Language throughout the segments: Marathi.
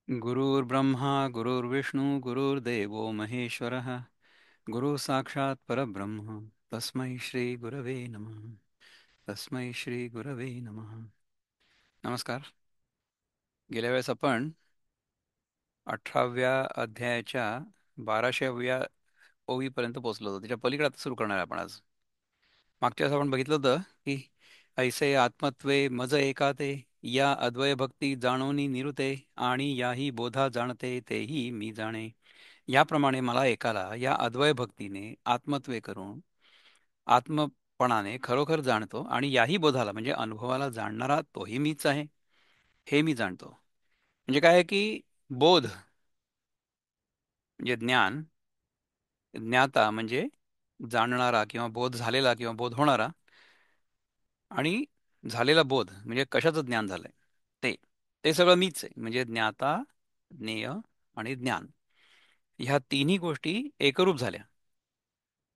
गुरुर्ब्रह्मा गुरुर्विष्णू गुरुर्देवो महेश्वरः गुरु साक्षात परब्रह्म तस्मै श्री गुरवे नमः. तस्मै श्री गुरवे नमः. नमस्कार. गेल्या वेळेस आपण 18व्या अध्यायाच्या 1200व्या ओवीपर्यंत पोहोचलो होतो. त्याच्या पलीकडे आता सुरू करणार आहे आपण आज. मागच्या वेळेस आपण बघितलं होतं की ऐसे आत्मत्वे मज एकाते या अद्वय भक्ती जाणोनी निरुते आणि याही बोधा जाणते तेही मी जाणे. याप्रमाणे मला एकाला या अद्वय भक्तीने आत्मत्वे करून आत्मपणाने खरोखर जाणतो आणि याही बोधाला म्हणजे अनुभवाला जाणणारा तोही मीच आहे हे मी जाणतो. म्हणजे काय आहे की बोध म्हणजे ज्ञान, ज्ञाता म्हणजे जाणणारा किंवा बोध झालेला किंवा बोध होणारा, आणि झालेला बोध म्हणजे कशाचं ज्ञान झालंय ते ते सगळं मीच आहे. म्हणजे ज्ञाता, ज्ञेय आणि ज्ञान ह्या तिन्ही गोष्टी एकरूप झाल्या,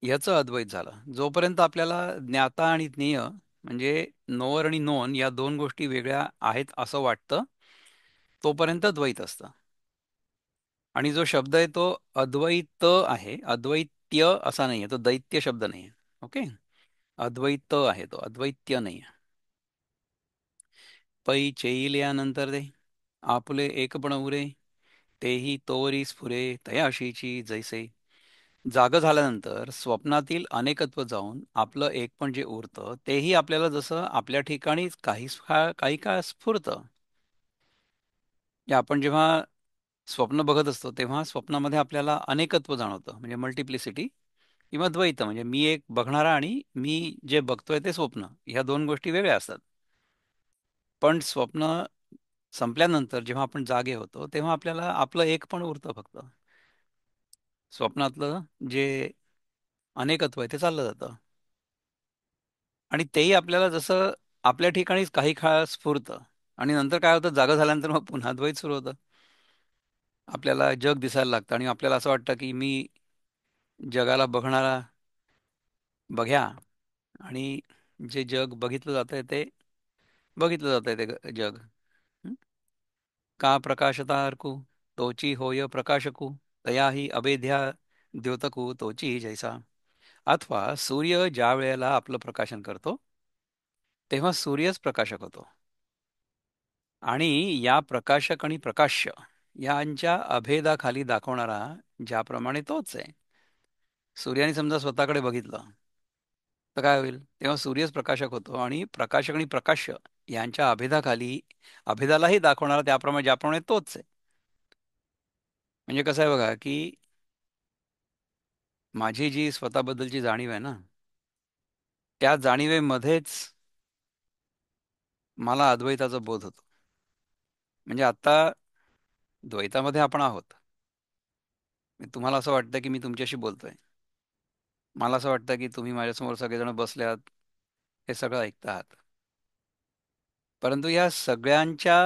ह्याचं अद्वैत झालं. जोपर्यंत आपल्याला ज्ञाता आणि ज्ञेय म्हणजे नोअर आणि नोन या दोन गोष्टी वेगळ्या आहेत असं वाटतं, तोपर्यंत द्वैत असतं. आणि जो शब्द आहे तो अद्वैत आहे, अद्वैत्य असा नाही आहे, तो दैत्य शब्द नाही आहे. ओके. अद्वैत आहे, तो अद्वैत्य नाही आहे. पै चेईल्यानंतर ते आपुले एकपण उरे, तेही तोवरी स्फुरे तयाशीची जैसे. जागं झाल्यानंतर स्वप्नातील अनेकत्व जाऊन आपलं एकपण जे उरतं तेही आपल्याला जसं आपल्या ठिकाणी काही काळ स्फुरतं. म्हणजे आपण जेव्हा स्वप्न बघत असतो तेव्हा स्वप्नामध्ये आपल्याला अनेकत्व जाणवतं, म्हणजे मल्टिप्लिसिटी किंवा द्वैत, म्हणजे मी एक बघणारा आणि मी जे बघतोय ते स्वप्न, ह्या दोन गोष्टी वेगळ्या असतात. पण स्वप्न संपल्यानंतर जेव्हा आपण जागे होतो तेव्हा आपल्याला आपलं एक पण उरतं फक्त. स्वप्नातलं जे अनेकत्व आहे ते चाललं जातं आणि तेही आपल्याला जसं आपल्या ठिकाणीच काही काळ स्फुरतं. आणि नंतर काय होतं, जागं झाल्यानंतर मग पुन्हा द्वैत सुरू होतं. आपल्याला जग दिसायला लागतं आणि आपल्याला असं वाटतं की मी जगाला बघणारा बघ्या, आणि जे जग बघितलं जातंय ते बघितलं जातंय ते जग. हं? का प्रकाशता अर्कू तोची होय प्रकाशकू, तयाही अभेद्या द्योतकू तोची जैसा. अथवा सूर्य ज्या वेळेला आपलं प्रकाशन करतो तेव्हा सूर्यच प्रकाशक होतो, आणि या प्रकाशक आणि प्रकाश्य यांच्या अभेदाखाली दाखवणारा ज्याप्रमाणे तोच आहे. सूर्याने समजा स्वतःकडे बघितलं तर काय होईल, तेव्हा सूर्यच प्रकाशक होतो आणि प्रकाशक आणि प्रकाश्य यांच्या अभेदाखाली अभेदालाही दाखवणारा त्याप्रमाणे ज्याप्रमाणे तोच आहे. म्हणजे कसं आहे बघा की माझी जी स्वतःबद्दलची जाणीव आहे ना, त्या जाणीवेमध्येच मला अद्वैताचा बोध होतो. म्हणजे आता द्वैतामध्ये आपण आहोत. तुम्हाला असं वाटतं की मी तुमच्याशी बोलतोय, मला असं वाटतं की तुम्ही माझ्यासमोर सगळेजण बसले आहात, हे सगळं ऐकता आहात. परंतु या सगळ्यांच्या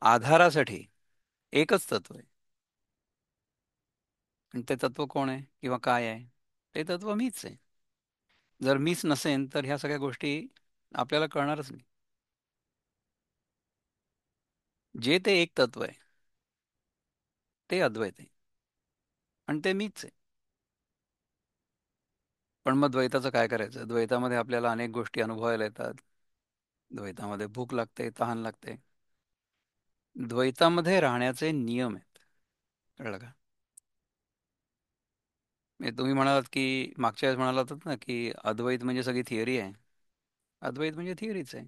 आधारासाठी एकच तत्व आहे. आणि ते तत्व कोण आहे किंवा काय आहे? ते तत्व मीच आहे. जर मीच नसेन तर ह्या सगळ्या गोष्टी आपल्याला कळणारच नाही. जे ते एक तत्व आहे ते अद्वैत आहे आणि ते मीच आहे. पण मग द्वैताचं काय करायचं? द्वैतामध्ये आपल्याला अनेक गोष्टी अनुभवायला येतात. द्वैतामध्ये भूक लागते, तहान लागते. द्वैतामध्ये राहण्याचे नियम आहेत. कळलं का? म्हणजे तुम्ही म्हणालात की मागच्या वेळेस म्हणालात ना की अद्वैत म्हणजे सगळी थिअरी आहे. अद्वैत म्हणजे थिअरीच आहे.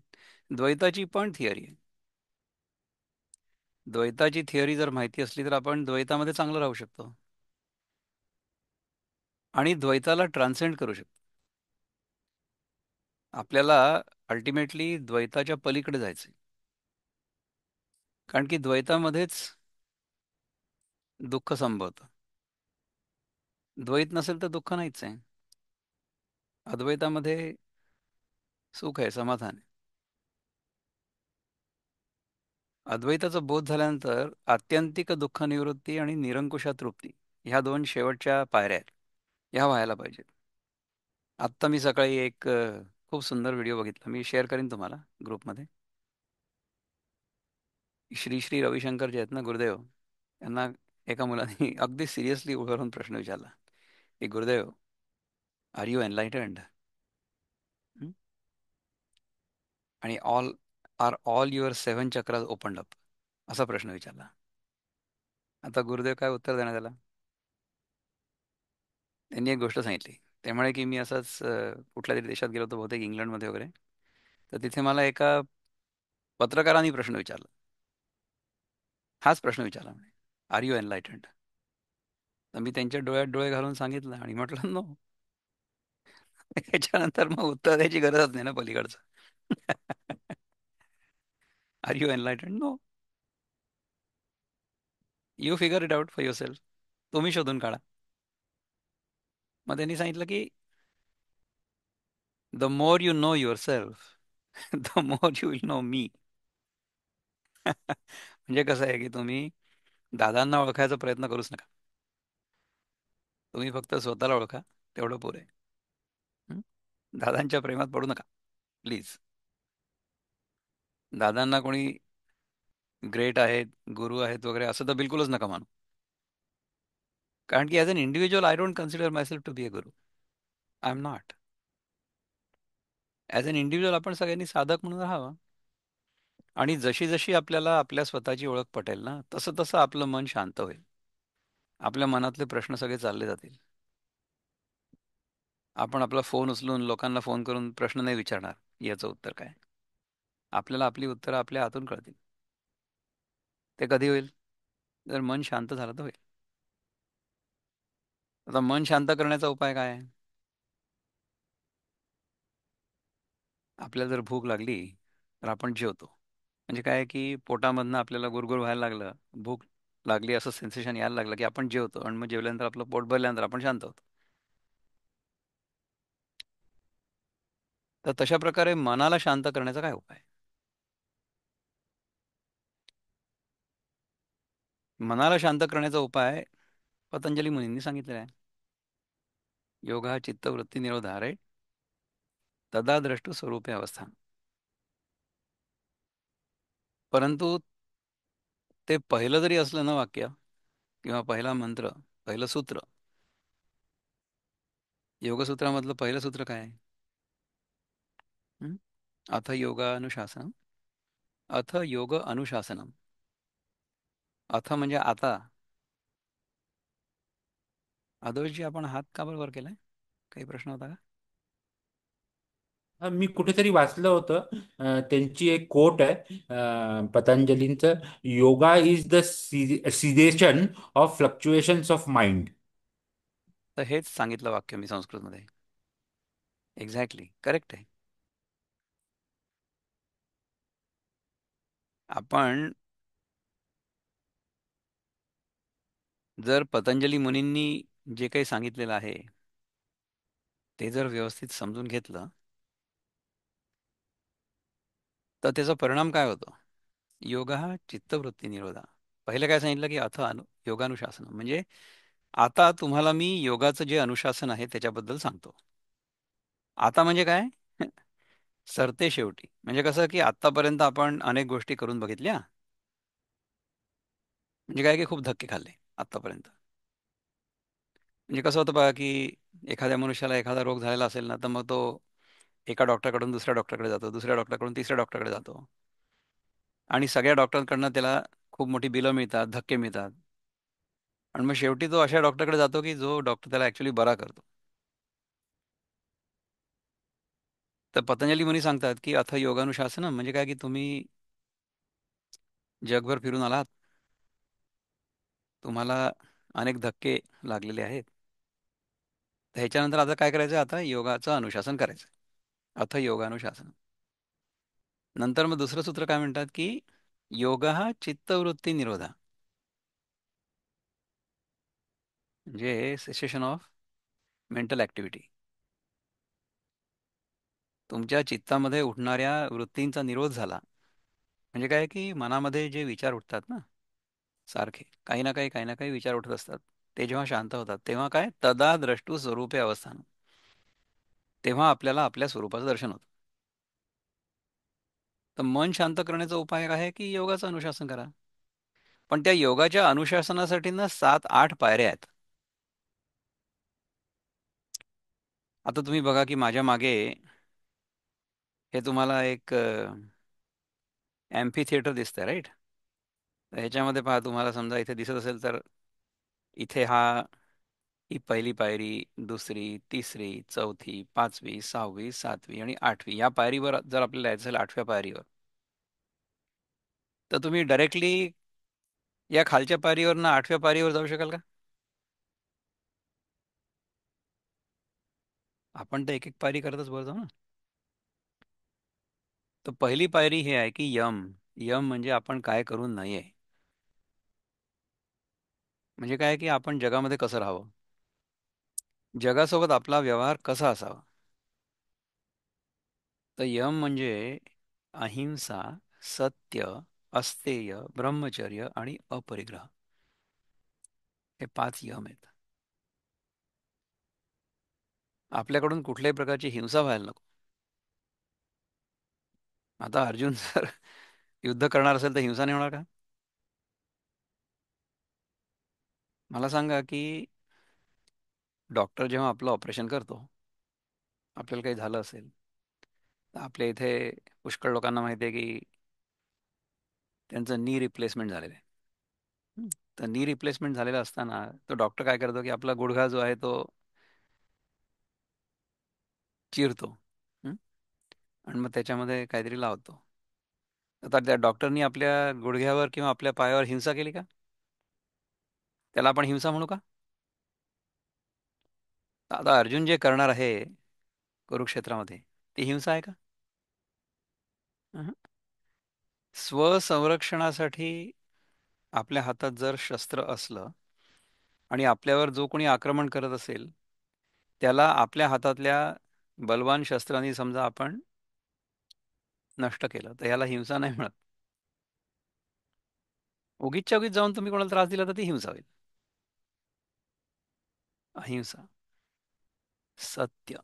द्वैताची पण थिअरी आहे. द्वैताची थिअरी जर माहिती असली तर आपण द्वैतामध्ये चांगलं राहू शकतो आणि द्वैताला ट्रान्सेंड करू शकतो. आपल्याला अल्टिमेटली द्वैताच्या पलीकडे जायचंय, कारण की द्वैतामध्येच दुःख संभवतं. द्वैत नसेल तर दुःख नाहीच आहे. अद्वैतामध्ये सुख आहे, समाधान आहे. अद्वैताचा बोध झाल्यानंतर आत्यंतिक दुःख निवृत्ती आणि निरंकुशा तृप्ती ह्या दोन शेवटच्या पायऱ्या आहेत, ह्या व्हायला पाहिजेत. आत्ता मी सकाळी एक खूप सुंदर व्हिडिओ बघितला, मी शेअर करीन तुम्हाला ग्रुपमध्ये. श्री श्री रविशंकर जे आहेत ना गुरुदेव, त्यांना एका मुलाने अगदी सिरियसली उभारून प्रश्न विचारला की गुरुदेव, आर यू एनलाइटन्ड? आणि all your seven chakras opened up, असा प्रश्न विचारला. आता गुरुदेव काय उत्तर देणार त्याला? त्यांनी एक गोष्ट सांगितली. त्यामुळे की मी असंच कुठल्या तरी देशात गेलो होतो, बहुतेक इंग्लंडमध्ये वगैरे. तर तिथे मला एका पत्रकाराने प्रश्न विचारला. हाच प्रश्न विचारला म्हणे, आर यू एनलाइटन्ड? तर मी त्यांच्या डोळ्यात डोळे घालून सांगितलं आणि म्हटलं नो. याच्यानंतर मग उत्तर द्यायची गरजच नाही ना पलीकडचं. Are you enlightened? No. You figure it out for yourself. तुम्ही शोधून काढा. मग त्यांनी सांगितलं की the more you know yourself, the more you will know me. म्हणजे कसं आहे की तुम्ही दादांना ओळखायचा प्रयत्न करूच नका. तुम्ही फक्त स्वतःला ओळखा, तेवढं पुरे. हं? दादांच्या प्रेमात पडू नका, प्लीज. दादांना कोणी ग्रेट आहेत, गुरु आहेत वगैरे असं तर बिलकुलच नका मानू. कारण की as an individual I don't consider myself to be a guru. I am not. As an individual आपण सगळ्यांनी साधक म्हणून राहावं. आणि जशी जशी आपल्याला आपल्या स्वतःची ओळख पटेल ना, तसं तसं आपलं मन शांत होईल. आपल्या मनातले प्रश्न सगळे चालले जातील. आपण आपला फोन उचलून लोकांना फोन करून प्रश्न नाही विचारणार, याचं उत्तर काय. आपल्याला आपली उत्तरं आपल्या हातून कळतील. ते कधी होईल? जर मन शांत झालं तर होईल. आता मन शांत करण्याचा उपाय काय आहे? आपल्याला जर भूक लागली तर आपण जेवतो. म्हणजे काय आहे की पोटामधनं आपल्याला गुरगुर व्हायला लागलं, भूक लागली असं सेन्सेशन यायला लागलं की आपण जेवतो, आणि मग जेवल्यानंतर आपलं पोट भरल्यानंतर आपण शांत होतो. तर तशा प्रकारे मनाला शांत करण्याचा काय उपाय? मनाला शांत करण्याचा उपाय पतंजली मुनींनी सांगितलेला आहे. योगा चित्तवृत्ती निरोधा, राईट? तदा द्रष्टू स्वरूपे अवस्था. परंतु ते पहिलं जरी असलं ना वाक्य, किंवा पहिला मंत्र, पहिलं सूत्र, योगसूत्रामधलं पहिलं सूत्र काय आहे? हं? अथ योगानुशासनम. अथ योग अनुशासनम. अथ म्हणजे आता. अद्वैतजी, आपण हात का बरोबर केलाय? काही प्रश्न होता का? मी कुठेतरी वाचलं होतं. त्यांची एक कोट आहे, पतंजलींचं: yoga is the cessation of fluctuations of mind. तर हेच सांगितलं वाक्य मी संस्कृतमध्ये. एक्झॅक्टली करेक्ट आहे. आपण जर पतंजली मुनींनी जे काही सांगितलेलं आहे ते जर व्यवस्थित समजून घेतलं, तर त्याचा परिणाम काय होतो? योग हा चित्तवृत्ती निरोधा. पहिले काय सांगितलं की योगानुशासन, म्हणजे आता तुम्हाला मी योगाचं जे अनुशासन आहे त्याच्याबद्दल सांगतो. आता म्हणजे काय? सरते शेवटी. म्हणजे कसं की आतापर्यंत आपण अनेक गोष्टी करून बघितल्या. म्हणजे काय की खूप धक्के खाल्ले आतापर्यंत. म्हणजे कसं होतं बघा की एखाद्या मनुष्याला एखादा रोग झालेला असेल ना, तर मग तो एका डॉक्टरकडून दुसऱ्या डॉक्टरकडे जातो, दुसऱ्या डॉक्टरकडून तिसऱ्या डॉक्टरकडे जातो. आणि सगळ्या डॉक्टरांकडनं त्याला खूप मोठी बिलं मिळतात, धक्के मिळतात. आणि मग शेवटी तो अशा डॉक्टरकडे जातो की जो डॉक्टर त्याला ऍक्च्युली बरा करतो. तर पतंजली मुनी सांगतात की अथ योगानुशासन म्हणजे काय की तुम्ही जगभर फिरून आलात, तुम्हाला अनेक धक्के लागलेले आहेत. तर ह्याच्यानंतर आता काय करायचं? आता योगाचं अनुशासन करायचं. अथ योगानुशासन. नंतर मग दुसरं सूत्र काय म्हणतात की योग हा चित्तवृत्ती निरोधा, म्हणजे सेसेशन ऑफ मेंटल ऍक्टिव्हिटी. तुमच्या चित्तामध्ये उठणाऱ्या वृत्तींचा निरोध झाला. म्हणजे काय की मनामध्ये जे विचार उठतात ना, सारखे काही ना काही काही ना काही विचार उठत असतात, ते जेव्हा शांत होतात तेव्हा काय, तदा द्रष्टू स्वरूपे अवस्थान, तेव्हा आपल्याला आपल्या स्वरूपाचं दर्शन होतं. तर मन शांत करण्याचा उपाय काय आहे की योगाचं अनुशासन करा. पण त्या योगाच्या अनुशासनासाठी ना 7-8 पायऱ्या आहेत. आता तुम्ही बघा की माझ्या मागे हे तुम्हाला एक ॲम्फी थिएटर दिसतंय, राईट? तर ह्याच्यामध्ये पहा, तुम्हाला समजा इथे दिसत असेल तर इथे ही पहिली पायरी, दुसरी, तिसरी, चौथी, पाचवी, सहावी, सातवी आणि आठवी या पायरीवर जर आपल्याला यायचं असेल, 8व्या पायरीवर, तर तुम्ही डायरेक्टली या खालच्या पायरीवरनं 8व्या पायरीवर जाऊ शकाल का? आपण तर एक एक पायरी करतच वर जाऊ ना. तर पहिली पायरी ही आहे की यम. यम म्हणजे आपण काय करू नये. म्हणजे काय की आपण जगामध्ये कसं राहावं, जगासोबत आपला व्यवहार कसा असावा. तर यम म्हणजे अहिंसा, सत्य, अस्तेय, ब्रह्मचर्य आणि अपरिग्रह. हे 5 यम आहेत. आपल्याकडून कुठल्याही प्रकारची हिंसा व्हायला नको. आता अर्जुन जर युद्ध करणार असेल तर हिंसा नाही होणार का? मला सांगा की डॉक्टर जेव्हा आपलं ऑपरेशन करतो, आपल्याला काही झालं असेल, तर आपल्या इथे पुष्कळ लोकांना माहिती आहे की त्यांचं नी रिप्लेसमेंट झालेलं आहे. हं. तर नी रिप्लेसमेंट झालेला असताना तो डॉक्टर काय करतो की आपला गुडघा जो आहे तो चिरतो. हं. आणि मग त्याच्यामध्ये काहीतरी लावतो. आता त्या डॉक्टरनी आपल्या गुडघ्यावर किंवा आपल्या पायावर हिंसा केली का? त्याला आपण हिंसा म्हणू का? आता अर्जुन जे करणार आहे कुरुक्षेत्रामध्ये, ती हिंसा आहे का? अहं. स्वसंरक्षणासाठी आपल्या हातात जर शस्त्र असलं आणि आपल्यावर जो कोणी आक्रमण करत असेल, त्याला आपल्या हातातल्या बलवान शस्त्रांनी समजा आपण नष्ट केलं, तर याला हिंसा नाही म्हणत. उगीचच्या उगीच जाऊन तुम्ही कोणाला त्रास दिला तर ती हिंसा होईल. अहिंसा, सत्य.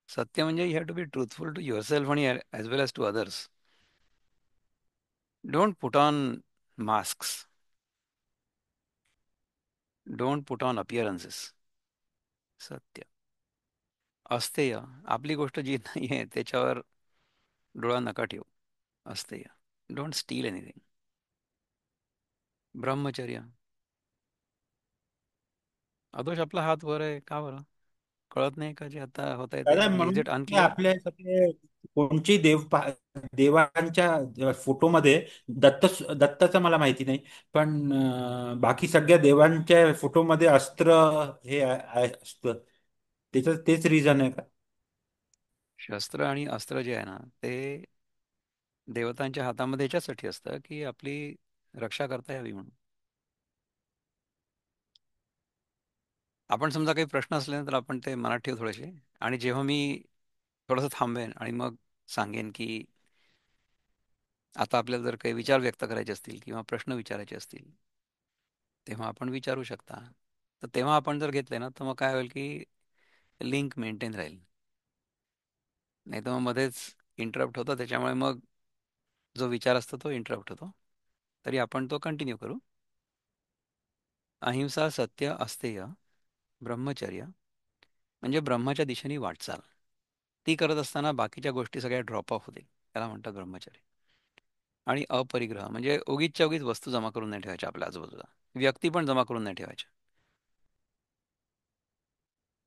सत्य म्हणजे you have to be truthful to yourself आणि as well as to others. Don't put on masks. Don't put on appearances. सत्य. अस्तेय. आपली गोष्ट जी नाही आहे त्याच्यावर डोळा नका ठेवू. अस्तेय. Don't steal anything. ब्रह्मचर्य. अदोष आपला हात वर आहे का बरं? कळत नाही का जे आता होत आहे ते? दादा, इज म्हणून इट ते अनक्लिअर? आपल्या सगळे कोणची देवांच्या फोटोमध्ये दत्ताचं मला माहिती नाही, पण बाकी सगळ्या देवांच्या फोटोमध्ये अस्त्र हे असतं. त्याचं तेच रिझन आहे का? शस्त्र आणि अस्त्र जे आहे ना, ते देवतांच्या हातामध्ये याच्यासाठी असतं की आपली रक्षा करता यावी म्हणून. आपण समजा काही प्रश्न असले ना, तर आपण ते मनात ठेवू थोडेसे. आणि जेव्हा मी थोडंसं थांबेन आणि मग सांगेन की आता आपल्याला जर काही विचार व्यक्त करायचे असतील किंवा प्रश्न विचारायचे असतील, तेव्हा आपण विचारू शकता. तर तेव्हा आपण जर घेतले ना, तर मग काय होईल की लिंक मेंटेन राहील. नाही तर मग मध्येच इंटरप्ट होतं, त्याच्यामुळे मग जो विचार असतो तो इंटरप्ट होतो. तरी आपण तो कंटिन्यू करू. अहिंसा, सत्य, अस्तेय, ब्रह्मचर्य म्हणजे ब्रह्माच्या दिशेने वाटचाल. ती करत असताना बाकीच्या गोष्टी सगळ्या ड्रॉप ऑफ होतील, त्याला म्हणतात ब्रह्मचर्य. आणि अपरिग्रह म्हणजे उगीचच्या उगीच वस्तू जमा करून नाही ठेवायच्या आपल्या आजूबाजूला. व्यक्ती पण जमा करून नाही ठेवायच्या.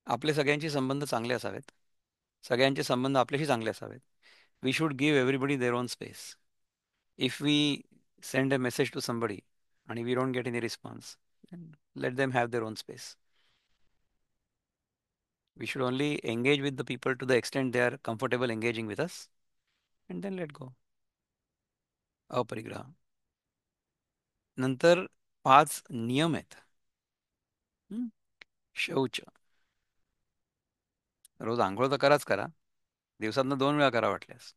आपले सगळ्यांचे संबंध चांगले असावेत. सगळ्यांचे संबंध आपल्याशी चांगले असावेत. We should give everybody their own space. If we send a message to somebody आणि we don't get any response, let them have their own space. We should only engage with the people to the extent they are comfortable engaging with us, and then let go. अपरिग्रह. नंतर 5 नियम आहेत. हं? शौच. रोज आंघोळ तर करा. दिवसातनं 2 वेळा करा वाटल्यास.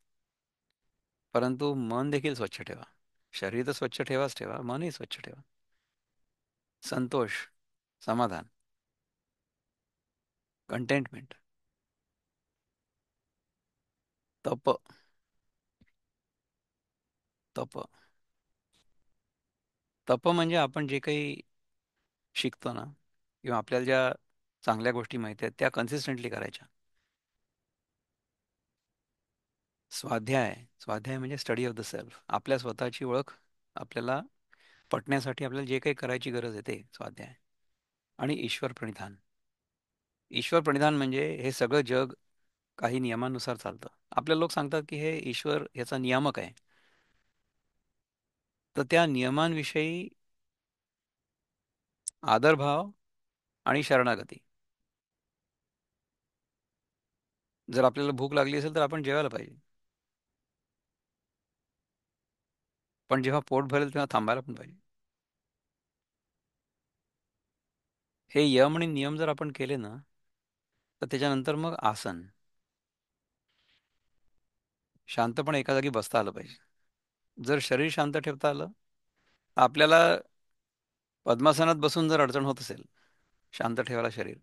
परंतु मन देखील स्वच्छ ठेवा. शरीर तर स्वच्छ ठेवा, मनही स्वच्छ ठेवा. संतोष, समाधान, कंटेंटमेंट, तप. तप. तप म्हणजे आपण जे काही शिकतो ना, किंवा आपल्याला ज्या चांगल्या गोष्टी माहिती आहेत त्या कन्सिस्टंटली करायच्या. स्वाध्याय. स्वाध्याय म्हणजे स्टडी ऑफ द सेल्फ. आपल्या स्वतःची ओळख आपल्याला पटण्यासाठी आपल्याला जे काही करायची गरज आहे ते स्वाध्याय. आणि ईश्वर प्रणिधान. ईश्वर प्रणिधान म्हणजे हे सगळं जग काही नियमानुसार चालतं. आपले लोक सांगतात की हे ईश्वर याचा नियामक आहे. तर त्या नियमांविषयी आदरभाव आणि शरणागती. जर आपल्याला भूक लागली असेल तर आपण जेवायला पाहिजे. पण जेव्हा पोट भरेल तेव्हा थांबायला पण पाहिजे. हे यम आणि नियम जर आपण केले ना, तर त्याच्यानंतर मग आसन. शांतपणे एका जागी बसता आलं पाहिजे. जर शरीर शांत ठेवता आलं, आपल्याला पद्मासनात बसून जर अडचण होत असेल शांत ठेवायला शरीर,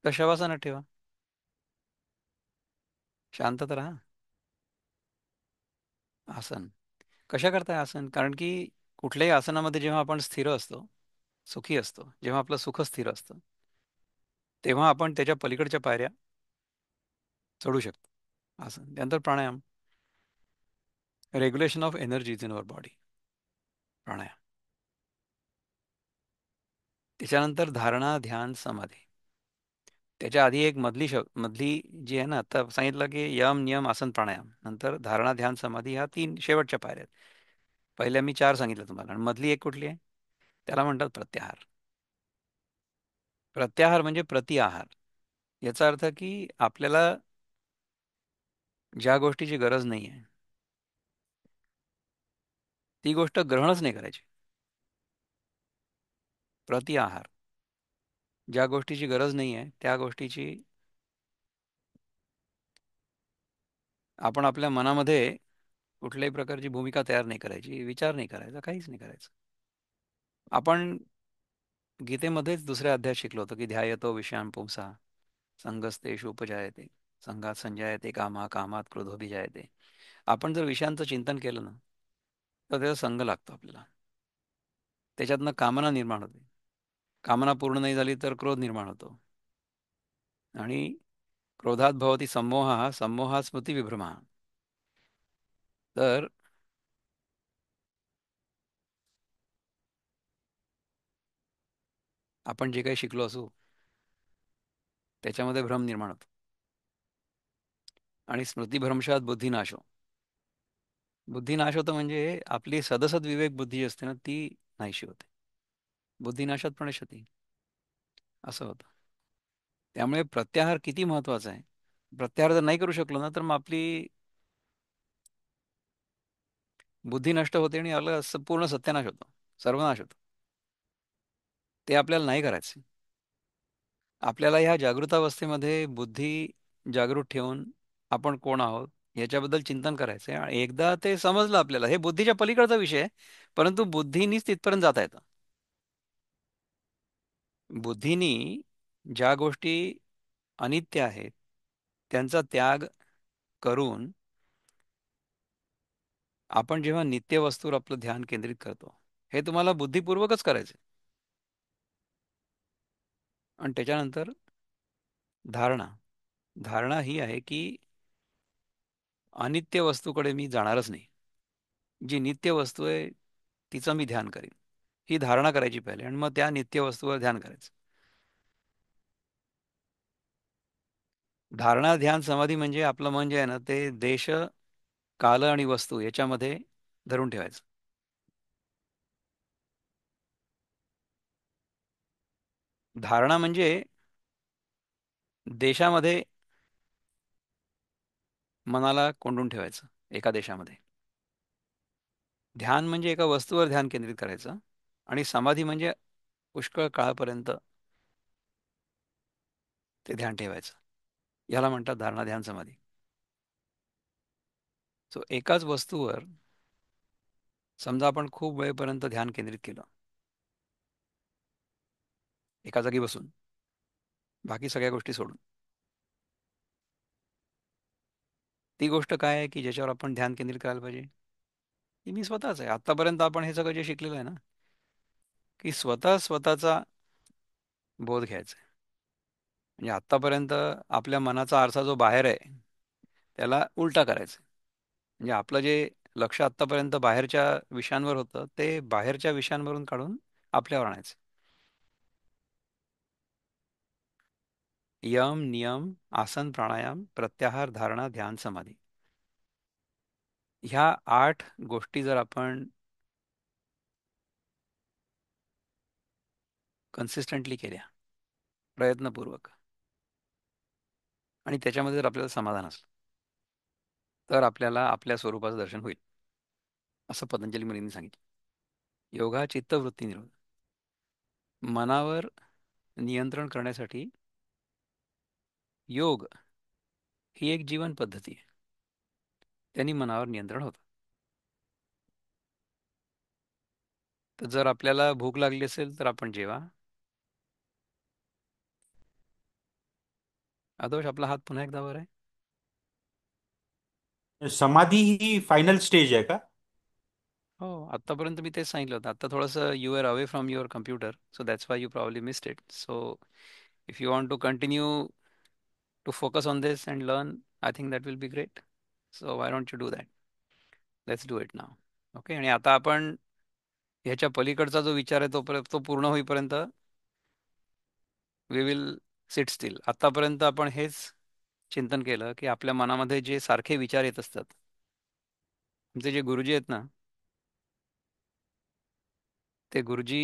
तर शवासनात ठेवा. शांतता राहा. आसन. कशा करताय आसन? कारण की कुठल्याही आसनामध्ये जेव्हा आपण स्थिर असतो, सुखी असतो, जेव्हा आपलं सुख स्थिर असतं, तेव्हा आपण त्याच्या पलीकडच्या पायऱ्या चढू शकतो. आसन. त्यानंतर प्राणायाम. Regulation of energies in our body. प्राणायाम. त्याच्यानंतर धारणा, ध्यान, समाधी. त्याच्या आधी एक मधली जी आहे ना, आता सांगितलं की यम, नियम, आसन, प्राणायाम. नंतर धारणा, ध्यान, समाधी ह्या तीन शेवटच्या पायऱ्या आहेत. पहिल्या मी चार सांगितल्या तुम्हाला. आणि मधली एक कुठली आहे? त्याला म्हणतात प्रत्याहार. प्रत्याहार म्हणजे प्रति आहार. याचा अर्थ की आपल्याला ज्या गोष्टीची गरज नाही आहे ती गोष्ट ग्रहणच नाही करायची. प्रति आहार. ज्या गोष्टीची गरज नाही आहे त्या गोष्टीची आपण आपल्या मनामध्ये कुठल्याही प्रकारची भूमिका तयार नाही करायची, विचार नाही करायचा, काहीच नाही करायचं. आपण गीतेमध्येच दुसऱ्या अध्यायात शिकलो होतो की ध्यायतो विषयान् पुंसा संगस्तेषु उपजायते संघात संजायते कामा कामात क्रोधोभिजायते. आपण जर विषयांचं चिंतन केलं ना, तर त्याचा संग लागतो आपल्याला. त्याच्यातनं कामना निर्माण होते. कामना पूर्ण नाही झाली तर क्रोध निर्माण होतो. आणि क्रोधात भवती संमोह, संमोहात स्मृती विभ्रम. तर आपण जे काही शिकलो असू त्याच्यामध्ये भ्रम निर्माण होतो. आणि स्मृतिभ्रंशात बुद्धिनाश हो. बुद्धिनाश होतं म्हणजे आपली सदसद विवेक बुद्धी जी असते ना ती नाहीशी होते. बुद्धिनाशात प्रणश्यती. असं होतं. त्यामुळे प्रत्याहार किती महत्वाचा आहे. प्रत्याहार जर नाही करू शकलो ना तर मग आपली बुद्धी नष्ट होते आणि आपलं पूर्ण सत्यानाश होतो. सर्वनाश होतो. ते आपल्याला नाही करायचे. आपल्याला ह्या जागृतावस्थेमध्ये बुद्धी जागृत ठेवून आपण कोण आहोत याच्याबद्दल चिंतन करायचंय. आणि एकदा ते समजलं आपल्याला, हे बुद्धीच्या पलीकडचा विषय आहे, परंतु बुद्धीनीच तिथपर्यंत जाता येतं. बुद्धीनी ज्या गोष्टी अनित्य आहेत त्यांचा त्याग करून आपण जेव्हा नित्य वस्तूवर आपलं ध्यान केंद्रित करतो, हे तुम्हाला बुद्धिपूर्वकच करायचं. आणि त्याच्यानंतर धारणा. धारणा ही आहे की अनित्य वस्तूकडे मी जाणारच नाही. जी नित्य वस्तू आहे तिचं मी ध्यान करीन. ही धारणा करायची पहिले आणि मग त्या नित्य वस्तूवर ध्यान करायचं. धारणा, ध्यान, समाधी म्हणजे आपलं मन जे आहे ना ते देश, काल आणि वस्तू याच्यामध्ये धरून ठेवायचं. धारणा म्हणजे देशामध्ये मनाला कोंडून ठेवायचं, एका देशामध्ये. ध्यान म्हणजे एका वस्तूवर ध्यान केंद्रित करायचं. आणि समाधी म्हणजे पुष्कळ काळापर्यंत ते ध्यान ठेवायचं. याला म्हणतात धारणा, ध्यान, समाधी. सो एकाच वस्तूवर समजा आपण खूप वेळेपर्यंत ध्यान केंद्रित केलं, एका जागी बसून, बाकी सगळ्या गोष्टी सोडून. ती गोष्ट काय आहे की ज्याच्यावर आपण ध्यान केंद्रित करायला पाहिजे? ती मी स्वतःच आहे. आतापर्यंत आपण हे सगळं जे शिकलेलं आहे ना, की स्वतः स्वतःचा बोध घ्यायचा आहे. म्हणजे आतापर्यंत आपल्या मनाचा आरसा जो बाहेर आहे त्याला उलटा करायचा आहे. म्हणजे आपलं जे लक्ष आतापर्यंत बाहेरच्या विषयांवर होतं ते बाहेरच्या विषयांवरून काढून आपल्यावर आणायचं. यम, नियम, आसन, प्राणायाम, प्रत्याहार, धारणा, ध्यान, समाधी, ह्या 8 गोष्टी जर आपण कन्सिस्टंटली केल्या प्रयत्नपूर्वक, आणि त्याच्यामध्ये जर आपल्याला समाधान असलं, तर आपल्याला आपल्या स्वरूपाचं दर्शन होईल, असं पतंजली मुनींनी सांगितलं. योगा चित्तवृत्ती निरोध. मनावर नियंत्रण करण्यासाठी योग ही एक जीवन पद्धती आहे. त्यांनी मनावर नियंत्रण होतं. तर जर आपल्याला भूक लागली असेल तर आपण जेवा. आदोष, आपला हात पुन्हा एकदा वर आहे. समाधी ही फायनल स्टेज आहे का? हो, आत्तापर्यंत मी तेच सांगितलं होतं. आता थोडंसं you are away from your computer, so that's why you probably missed it. So if you want to continue to focus on this and learn, I think that will be great. So why don't you do that. Let's do it now. Okay. आणि आता आपण ह्याच्या पलीकडचा जो विचार आहे तो पूर्ण होईपर्यंत वी विल सिट स्टिल. आतापर्यंत आपण हेच चिंतन केलं की आपल्या मनामध्ये जे सारखे विचार येत असतात, तुमचे जे गुरुजी आहेत ना, ते गुरुजी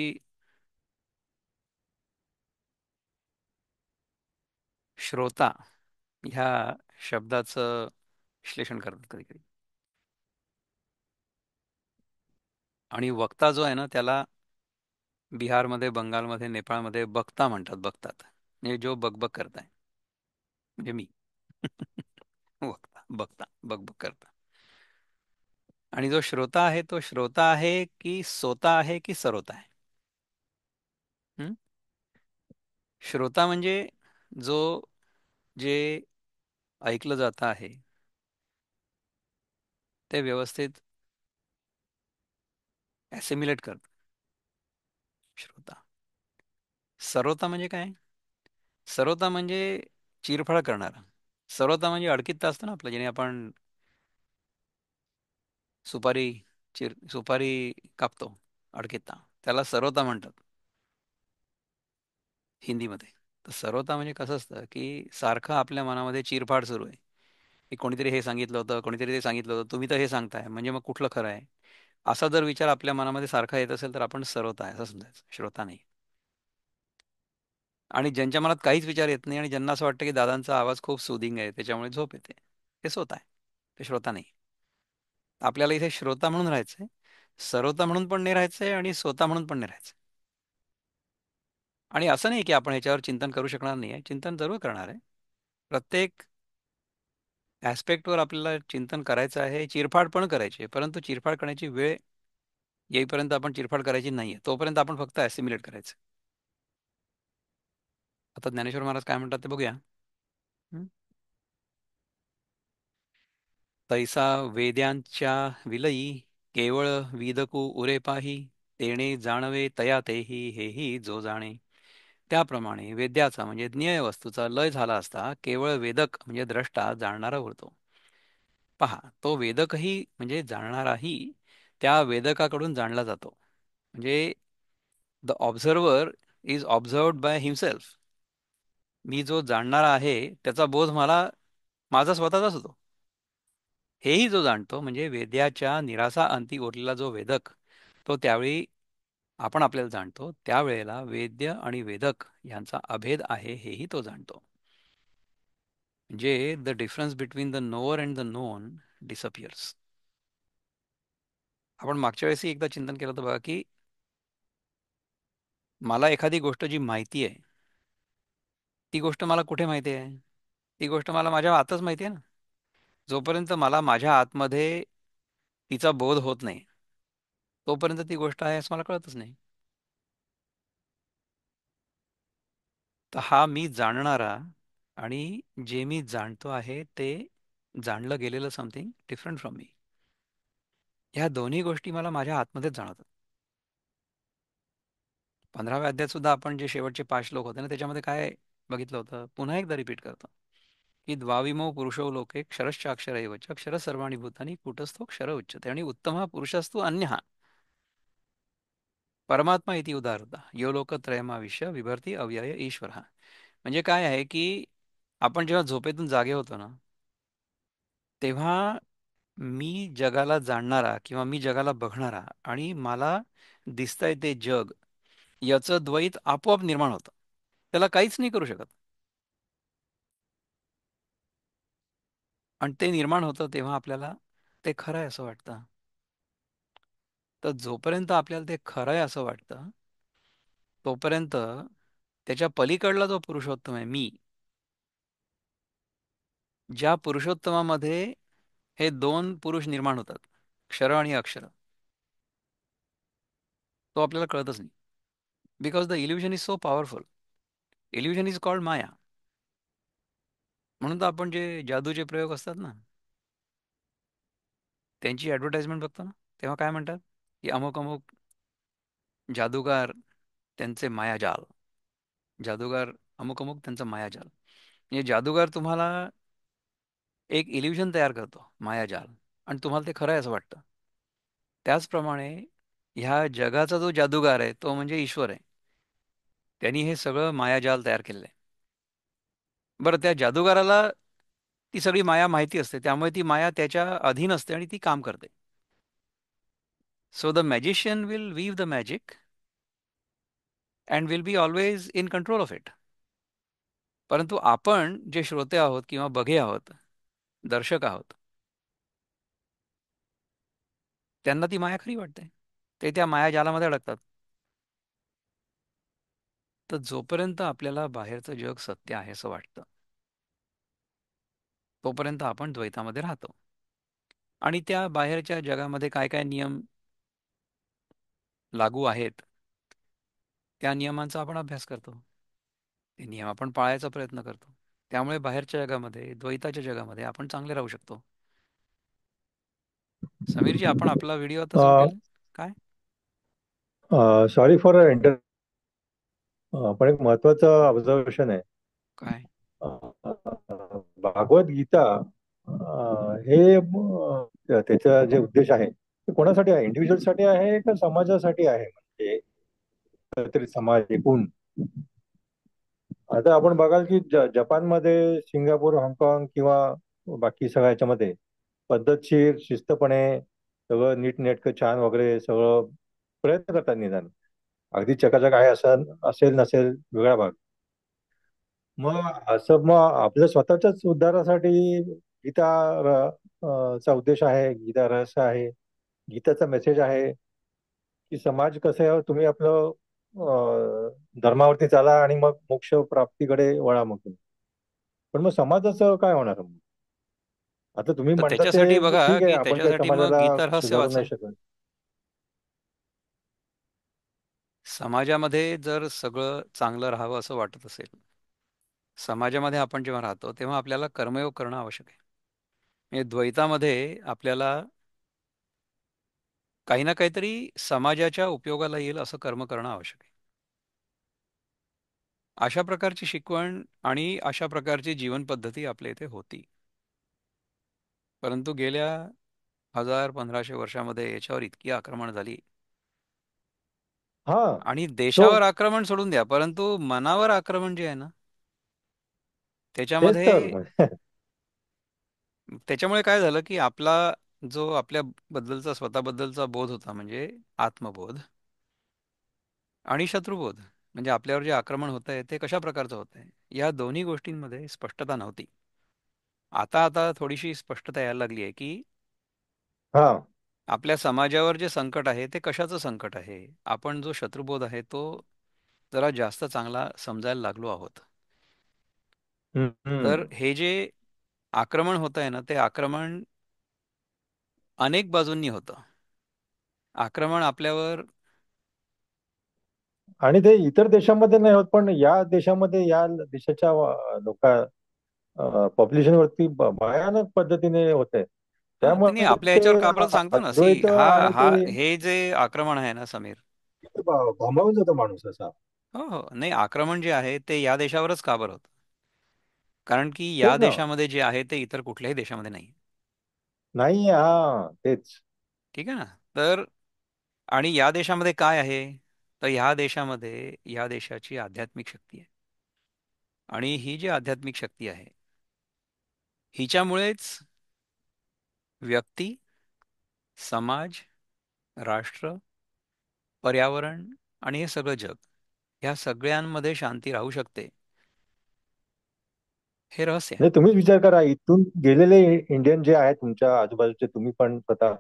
श्रोता ह्या शब्दाचं विश्लेषण करतात कधी कधी. आणि वक्ता जो आहे ना त्याला बिहारमध्ये, बंगालमध्ये, नेपाळमध्ये बक्ता म्हणतात. बघतात म्हणजे जो बकबक करताय, म्हणजे मी. वक्ता, बघता, बकबक करता. आणि जो श्रोता आहे तो श्रोता आहे की सोता आहे की सरोता आहे? हं? श्रोता म्हणजे जो जे ऐकलं जातं आहे ते व्यवस्थित ॲसिम्युलेट करत, श्रोता. सरोता म्हणजे काय? सरोता म्हणजे चिरफाड करणारा. सरोता म्हणजे अडकित्त असतं ना आपलं, ज्याने आपण सुपारी सुपारी कापतो, अडकित्ता, त्याला सरोता म्हणतात हिंदीमध्ये. तर सरोता म्हणजे कसं असतं की सारखं आपल्या मनामध्ये चिरफाड सुरू आहे, की कोणीतरी हे सांगितलं होतं, कोणीतरी ते सांगितलं होतं, तुम्ही तर हे सांगताय, म्हणजे मग कुठलं खरं आहे? असा जर विचार आपल्या मनामध्ये सारखा येत असेल तर आपण सरोता आहे असं समजायचं, श्रोता नाही. आणि ज्यांच्या मनात काहीच विचार येत नाही आणि ज्यांना असं वाटतं की दादांचा आवाज खूप सुदिंग आहे त्याच्यामुळे झोप येते, ते स्वतः आहे, ते श्रोता नाही. आपल्याला इथे श्रोता म्हणून राहायचंय, सरोता म्हणून पण नाही राहायचंय आणि स्वतः म्हणून पण नाही राहायचंय. आणि असं नाही की आपण ह्याच्यावर चिंतन करू शकणार नाही आहे, चिंतन जरूर करणार आहे. प्रत्येक ॲस्पेक्टवर आपल्याला चिंतन करायचं आहे, चिरफाड पण करायची आहे, परंतु चिरफाड करण्याची वेळ येईपर्यंत आपण चिरफाड करायची नाही आहे, तोपर्यंत आपण फक्त ॲसिम्युलेट करायचं. आता ज्ञानेश्वर महाराज काय म्हणतात ते बघूया. हं? तैसा वेद्यांच्या विलयी केवळ विदकू उरे पाही, तेणे जाणवे तया तेही हेही जो जाणे. त्याप्रमाणे वेद्याचा म्हणजे ज्ञेय वस्तूचा लय झाला असता केवळ वेदक म्हणजे द्रष्टा जाणणारा उरतो. पहा, तो वेदकही म्हणजे जाणणाराही त्या वेदकाकडून जाणला जातो. म्हणजे the observer is observed by himself. मी जो जाणणारा आहे त्याचा बोध मला माझा स्वतःचाच होतो. हेही जो जाणतो म्हणजे वेद्याच्या निरासा अंती उरलेला जो वेदक, तो त्यावेळी आपण आपल्याला जाणतो, त्यावेळेला वेद्य आणि वेदक यांचा अभेद आहे हेही तो जाणतो. म्हणजे the difference between the knower and the non disappears. आपण मागच्या वेळेसही एकदा चिंतन केलं होतं बघा, की मला एखादी गोष्ट जी माहिती आहे, ती गोष्ट मला कुठे माहिती आहे? ती गोष्ट मला माझ्या आतच माहिती आहे ना. जोपर्यंत मला माझ्या आतमध्ये तिचा बोध होत नाही, तोपर्यंत ती गोष्ट आहे असं मला कळतच नाही. तर हा मी जाणणारा आणि जे मी जाणतो आहे ते जाणलं गेलेलं समथिंग डिफरंट फ्रॉम मी, ह्या दोन्ही गोष्टी मला माझ्या आतमध्येच जाणवतात. 15व्या अध्यायात सुद्धा आपण जे शेवटचे 5 श्लोक होते ना, त्याच्यामध्ये काय बघितलं होतं, पुन्हा एकदा रिपीट करतो, की द्वाविमो पुरुषो लोके क्षरश्चाक्षर एव च क्षर सर्वाणि भूतानि कूटस्थो क्षर उच्यते आणि उत्तम पुरुषस्तु अन्यः परमात्मा इति उदाहरता यो लोकत्रयमाविश्य विभर्ती अव्यय ईश्वर. म्हणजे काय आहे की आपण जेव्हा झोपेतून जागे होतो ना, तेव्हा मी जगाला जाणणारा किंवा मी जगाला बघणारा आणि मला दिसतंय ते जग, याचं द्वैत आपोआप निर्माण होतं. त्याला काहीच नाही करू शकत. आणि ते निर्माण होतं तेव्हा आपल्याला ते खरं आहे असं वाटतं. तर जोपर्यंत आपल्याला ते खरं आहे असं वाटतं, तोपर्यंत त्याच्या पलीकडला जो पुरुषोत्तम आहे मी, ज्या पुरुषोत्तमामध्ये हे दोन पुरुष निर्माण होतात, क्षर आणि अक्षर, तो आपल्याला कळतच नाही. Because the illusion is so powerful. Illusion is called maya. म्हणून तर आपण जे जादूचे प्रयोग असतात ना, त्यांची ॲडव्हर्टाइजमेंट बघतो ना, तेव्हा काय म्हणतात, की अमुक अमुक जादूगार त्यांचे मायाजाल, जादूगार अमुक अमुक त्यांचा मायाजाल. म्हणजे जादूगार तुम्हाला एक इल्युजन तयार करतो, मायाजाल, आणि तुम्हाला ते खरं आहे असं वाटतं. त्याचप्रमाणे ह्या जगाचा जो जादूगार आहे तो म्हणजे ईश्वर आहे. त्यांनी हे सगळं मायाजाल तयार केलेलं आहे. बरं, त्या जादूगाराला ती सगळी माया माहिती असते, त्यामुळे ती माया त्याच्या अधीन असते आणि ती काम करते. So the magician will weave the magic and will be always in control of it. परंतु आपण जे श्रोते आहोत किंवा बघे आहोत, दर्शक आहोत, त्यांना ती माया खरी वाटते. ते त्या मायाजालामध्ये अडकतात. तर जोपर्यंत आपल्याला बाहेरचं जग सत्य आहे असं वाटतं, तोपर्यंत आपण द्वैतामध्ये राहतो. आणि त्या बाहेरच्या जगामध्ये काय काय नियम लागू आहेत, त्या नियमांचा आपण अभ्यास करतो. ते नियम आपण पाळायचा प्रयत्न करतो. त्यामुळे बाहेरच्या जगामध्ये, द्वैताच्या जगामध्ये आपण चांगले राहू शकतो. समीरजी, आपण आपला व्हिडिओ आता सुरू केला. काय? सॉरी फॉर इंटर पण एक महत्वाचं ऑब्झर्वेशन आहे. काय? भागवत गीता हे त्याचा जे उद्देश आहे ते कोणासाठी आहे? इंडिव्हिज्युअलसाठी आहे का समाजासाठी आहे? म्हणजे एकत्रित समाज एकूण. आता आपण बघाल की जपानमध्ये, सिंगापूर, हाँगकाँग किंवा बाकी सगळ्या याच्यामध्ये पद्धतशीर, शिस्तपणे सगळं नीटनेटकं छान वगैरे सगळं प्रयत्न करतात निदान. अगदी चकाचक आहे असं असेल नसेल वेगळा भाग. मग असं मग आपल्या स्वतःच्याच उद्धारासाठी गीता चा उद्देश आहे, गीता रहस्य आहे, गीताचा मेसेज आहे की समाज कसं आहे, तुम्ही आपलं धर्मावरती चाला आणि मग मोक्ष प्राप्तीकडे वळा मग तुम्ही. पण मग समाजाचं काय होणार मग? आता तुम्ही तर म्हणता त्याच्यासाठी ते बघा, ठीक आहे, की आपण काही त्याच्यासाठी मग समाजाला गीता रहस्य सुधारू वाचा. नाही शकत. समाजामध्ये जर सगळं चांगलं राहावं असं वाटत असेल, समाजामध्ये आपण जेव्हा राहतो तेव्हा आपल्याला कर्मयोग करणं आवश्यक आहे. म्हणजे द्वैतामध्ये आपल्याला काही ना काहीतरी समाजाच्या उपयोगाला येईल असं कर्म करणं आवश्यक आहे. अशा प्रकारची शिकवण आणि अशा प्रकारची जीवन पद्धती आपल्या इथे होती. परंतु गेल्या 1000-1500 वर्षामध्ये याच्यावर इतकी आक्रमण झाली. हा. आणि सो देशावर आक्रमण सोडून द्या, परंतु मनावर आक्रमण जे आहे ना, तेच तर त्याच्यामध्ये म्हणजे. त्याच्यामुळे काय झालं, की आपला जो आपल्याबद्दलचा, स्वतःबद्दलचा बोध होता, म्हणजे आत्मबोध, आणि शत्रुबोध, म्हणजे आपल्यावर जे आक्रमण होत आहे ते कशा प्रकारचं होत आहे, या दोन्ही गोष्टींमध्ये स्पष्टता नव्हती. आता आता थोडीशी स्पष्टता यायला लागली आहे, की हा. आपल्या समाजावर जे संकट आहे ते कशाचं संकट आहे. आपण जो शत्रुबोध आहे तो जरा जास्त चांगला समजायला लागलो आहोत. तर हम्म. हे जे आक्रमण होत आहे ना, ते आक्रमण अनेक बाजूंनी होतं. आक्रमण आपल्यावर. आणि ते इतर देशामध्ये नाही होत, पण या देशामध्ये, या देशाच्या लोक पॉप्युलेशन वरती भयानक पद्धतीने होत आहे. हा नाही नाही, त्यामुळे आपल्या ते ह्याच्यावर का परत सांगतो ना, सी अद्वैत हा आहे हा ते हे जे आक्रमण आहे ना समीर. भांबावून जातो माणूस असा. हो हो, नाही आक्रमण जे आहे ते या देशावरच का बरं होतं? कारण की या तेच ना. देशामध्ये जे आहे ते इतर कुठल्याही देशामध्ये नाही. नाही, हा तेच. ठीक आहे ना. तर आणि या देशामध्ये काय आहे? तर ह्या देशामध्ये या देशाची आध्यात्मिक शक्ती आहे. आणि ही जी आध्यात्मिक शक्ती आहे हिच्यामुळेच व्यक्ती, समाज, राष्ट्र, पर्यावरण आणि हे सगळं जग, ह्या सगळ्यांमध्ये शांती राहू शकते. हे रहस्य आहे. नाही, तुम्हीच विचार करा, इथून गेलेले इंडियन जे आहेत तुमच्या आजूबाजूचे, तुम्ही पण स्वतः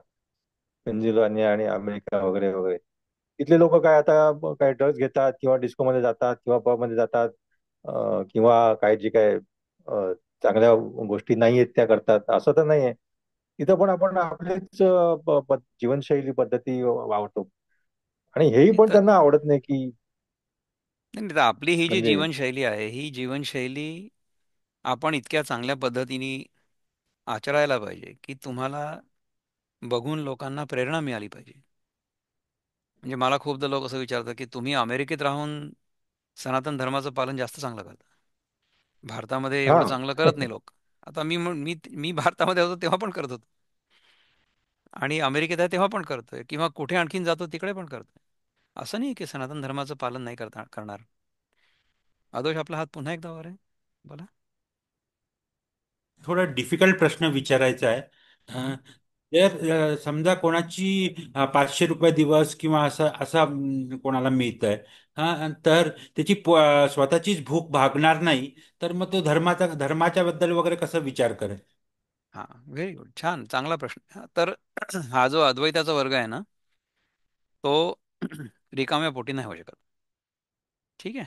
पेन्सिल्वानिया आणि अमेरिका वगैरे वगैरे, इथले लोक काय आता काय ड्रग्ज घेतात किंवा डिस्कोमध्ये जातात किंवा पबमध्ये जातात, किंवा काय जे काय चांगल्या गोष्टी नाही आहेत त्या करतात, असं तर नाहीये. इथं पण आपण आपलीच जीवनशैली पद्धती वावरतो, आणि हेही नाही पण तर त्यांना आवडत नाही की, नाही, तर आपली ही जी म्हणजे जीवनशैली आहे ही जीवनशैली आपण इतक्या चांगल्या पद्धतीने आचरायला पाहिजे की तुम्हाला बघून लोकांना प्रेरणा मिळाली पाहिजे. म्हणजे मला खूपदा लोक असं विचारतात की तुम्ही अमेरिकेत राहून सनातन धर्माचं पालन जास्त चांगलं करता, भारतामध्ये हा. एवढं चांगलं करत नाही लोक. आता मी भारतामध्ये होतो तेव्हा पण करत होतो, आणि अमेरिकेत आहे तेव्हा पण करतोय, किंवा कुठे आणखीन जातो तिकडे पण करतोय. असं नाही की सनातन धर्माचं पालन नाही करणार. आदोष, आपला हात पुन्हा एकदा वर आहे. बोला. थोडा डिफिकल्ट प्रश्न विचारायचा आहे. जर समजा कोणाची 500 रुपये दिवस किंवा असं असा कोणाला मिळत आहे, हा, तर त्याची स्वतःचीच भूक भागणार नाही, तर मग तो धर्माच्या बद्दल वगैरे कसं विचार करेल? हां, व्हेरी गुड, छान, चांगला प्रश्न. तर हा जो अद्वैताचा वर्ग आहे ना, तो रिकाम्या पोटी नाही होऊ शकत. ठीक आहे.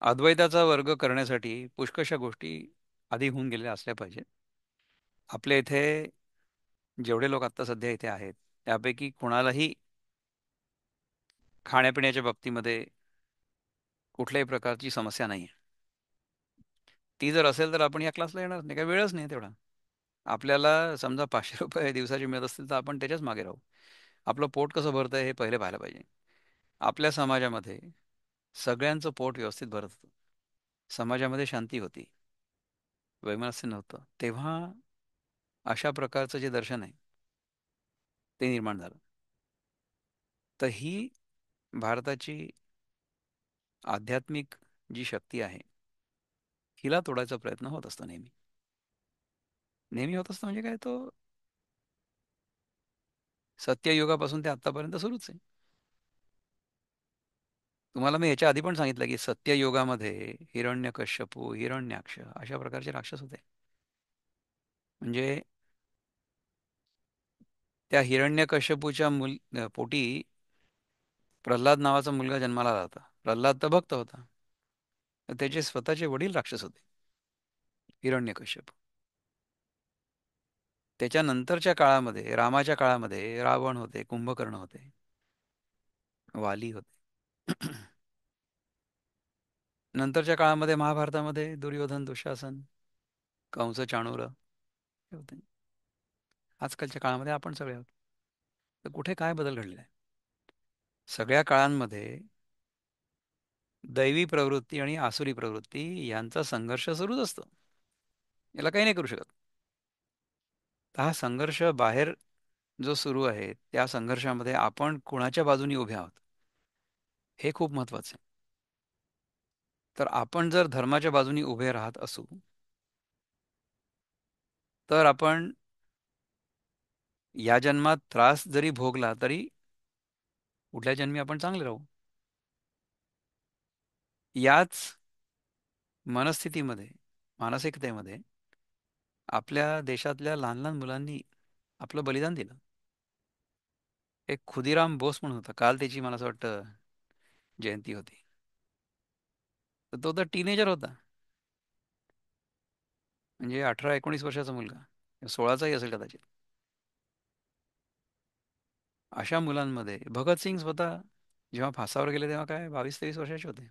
अद्वैताचा वर्ग करण्यासाठी पुष्कळशा गोष्टी आधी होऊन गेलेल्या असल्या पाहिजेत. आपल्या इथे जेवढे लोक आत्ता सध्या इथे आहेत त्यापैकी कुणालाही खाण्यापिण्याच्या बाबतीमध्ये कुठल्याही प्रकारची समस्या नाही आहे. ती जर असेल तर आपण या क्लासला येणार नाही, काही वेळच नाही तेवढा. आपल्याला समजा 500 रुपये दिवसाचे मिळत असतील तर आपण त्याच्याच मागे राहू. आपलं पोट कसं भरतंय हे पहिले पाहायला पाहिजे. आपल्या समाजामध्ये सगळ्यांचं पोट व्यवस्थित भरत होतं, समाजामध्ये शांती होती, वैमनस्य नव्हतं, तेव्हा अशा प्रकारचं जे दर्शन आहे ते निर्माण झालं. तर ही भारताची आध्यात्मिक जी शक्ती आहे हिला तोडायचा प्रयत्न होत असतो नेहमी. नेहमी होत असतं म्हणजे काय, तो सत्ययुगापासून ते आत्तापर्यंत सुरूच आहे. तुम्हाला मी याच्या आधी पण सांगितलं की सत्ययुगामध्ये हिरण्यकश्यपू, हिरण्याक्ष अशा प्रकारचे राक्षस होते. म्हणजे त्या हिरण्यकश्यपूच्या पोटी प्रल्हाद नावाचा मुलगा जन्माला आला होता. प्रल्हाद तर भक्त होता, तर त्याचे स्वतःचे वडील राक्षस होते, हिरण्यकश्यप. त्याच्यानंतरच्या काळामध्ये, रामाच्या काळामध्ये रावण होते, कुंभकर्ण होते, वाली होते. नंतरच्या काळामध्ये महाभारतामध्ये दुर्योधन, दुःशासन, कंस, चाणूर हे होते. आजकालच्या काळामध्ये आपण सगळे आहोत. तर कुठे काय बदल घडलेला आहे? सगळ्या काळांमध्ये दैवी प्रवृत्ती आणि आसुरी प्रवृत्ती यांचा संघर्ष सुरूच असतो. याला काही नाही करू शकत. तर हा संघर्ष बाहेर जो सुरू आहे त्या संघर्षामध्ये आपण कुणाच्या बाजूने उभे आहोत हे खूप महत्वाचं आहे. तर आपण जर धर्माच्या बाजूने उभे राहत असू तर आपण या जन्मात त्रास जरी भोगला तरी पुढल्या जन्मी आपण चांगले राहू. याच मनस्थितीमध्ये, मानसिकतेमध्ये आपल्या देशातल्या लहान लहान मुलांनी आपलं बलिदान दिलं. एक खुदीराम बोस म्हणून होता, काल त्याची मला असं वाटतं जयंती होती. तर तो तर टीनेजर होता, म्हणजे 18-19 वर्षाचा मुलगा, 16चाही असेल कदाचित. अशा मुलांमध्ये भगतसिंग स्वतः जेव्हा फासावर गेले तेव्हा काय 22-23 वर्षाचे होते.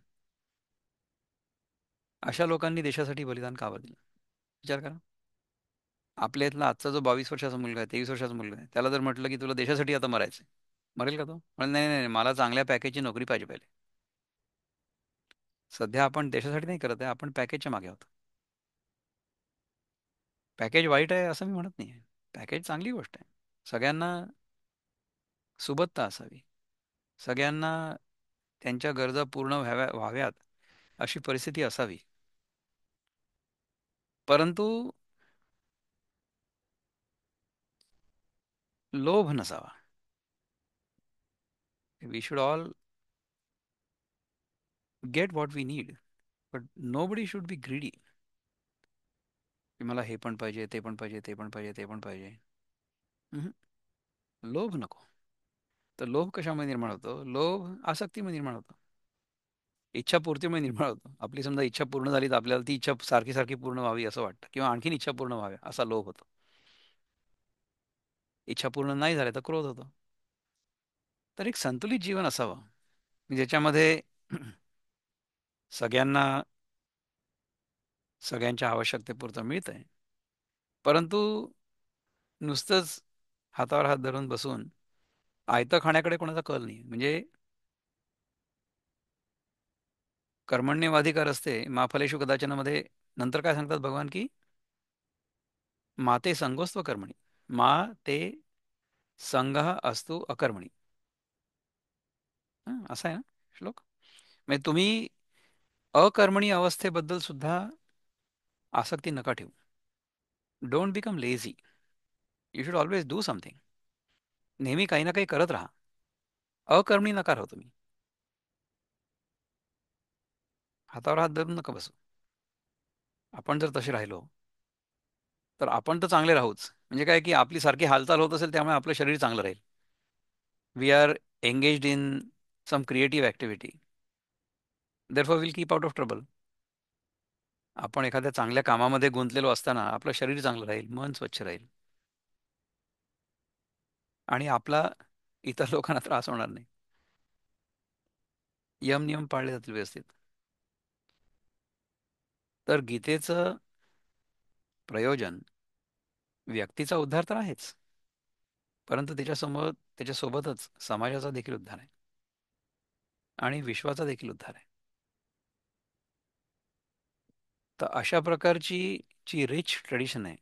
अशा लोकांनी देशासाठी बलिदान का बरं दिलं? विचार करा. आपल्या इथला आजचा जो 22 वर्षाचा मुलगा आहे, 23 वर्षाचा मुलगा आहे, त्याला जर म्हटलं की तुला देशासाठी आता मरायचं मरेल का तो? पण नाही नाही नाही, मला चांगल्या पॅकेजची नोकरी पाहिजे पहिले. सध्या आपण देशासाठी नाही करत आहे, आपण पॅकेजच्या मागे आहोत. पॅकेज वाईट आहे असं मी म्हणत नाही. पॅकेज चांगली गोष्ट आहे. सगळ्यांना सुबत्ता असावी, सगळ्यांना त्यांच्या गरजा पूर्ण व्हाव्यात अशी परिस्थिती असावी. परंतु लोभ नसावा. We should all get what we need, but nobody should be greedy, की मला हे पण पाहिजे, ते पण पाहिजे, ते पण पाहिजे, ते पण पाहिजे. उहुं. लोभ नको. तर लोभ कशामुळे निर्माण होतो? लोभ आसक्तीमुळे निर्माण होतो, इच्छापूर्तीमुळे निर्माण होतो. आपली समजा इच्छा पूर्ण झाली तर आपल्याला ती इच्छा सारखी सारखी पूर्ण व्हावी असं वाटतं, किंवा आणखीन इच्छा पूर्ण व्हाव्या असा लोभ होतो. इच्छा पूर्ण नाही झाल्या तर क्रोध होतो. तर एक संतुलित जीवन असावं, ज्याच्यामध्ये सगळ्यांना सगळ्यांच्या आवश्यकतेपुरतं मिळतंय, परंतु नुसतंच हातावर हात धरून बसून आयतं खाण्याकडे कोणाचा कल नाही. म्हणजे कर्मण्येवाधिकार असते मा फलेषु कदाचन मध्ये नंतर काय सांगतात भगवान, की माते संगोस्त्व कर्मणी, मा ते संगः अस्तु अकर्मणी. असा आहे ना श्लोक. म्हणजे तुम्ही अकर्मणी अवस्थेबद्दल सुद्धा आसक्ती नका ठेवू. Don't become lazy. You should always do something. नेहमी काही ना काही करत राहा. अकर्मणी नका राहू तुम्ही. हातावर हात धरून नका बसू. आपण जर तसे राहिलो तर आपण तर चांगले राहूच. म्हणजे काय, की आपली सारखी हालचाल होत असेल त्यामुळे आपलं शरीर चांगलं राहील. We are engaged in some creative activity, therefore will keep out of trouble. आपण एखाद्या चांगल्या कामामध्ये गुंतलेलो असताना आपलं शरीर चांगलं राहील, मन स्वच्छ राहील, आणि आपला इतर लोकांना त्रास होणार नाही. यम नियम पाळले जातील व्यवस्थित. तर गीतेचं प्रयोजन व्यक्तीचा उद्धार तर आहेच, परंतु त्याच्यासमोर त्याच्यासोबतच समाजाचा देखील उद्धार आहे आणि विश्वाचा देखील उद्धार आहे. तर अशा प्रकारची जी रिच ट्रेडिशन आहे,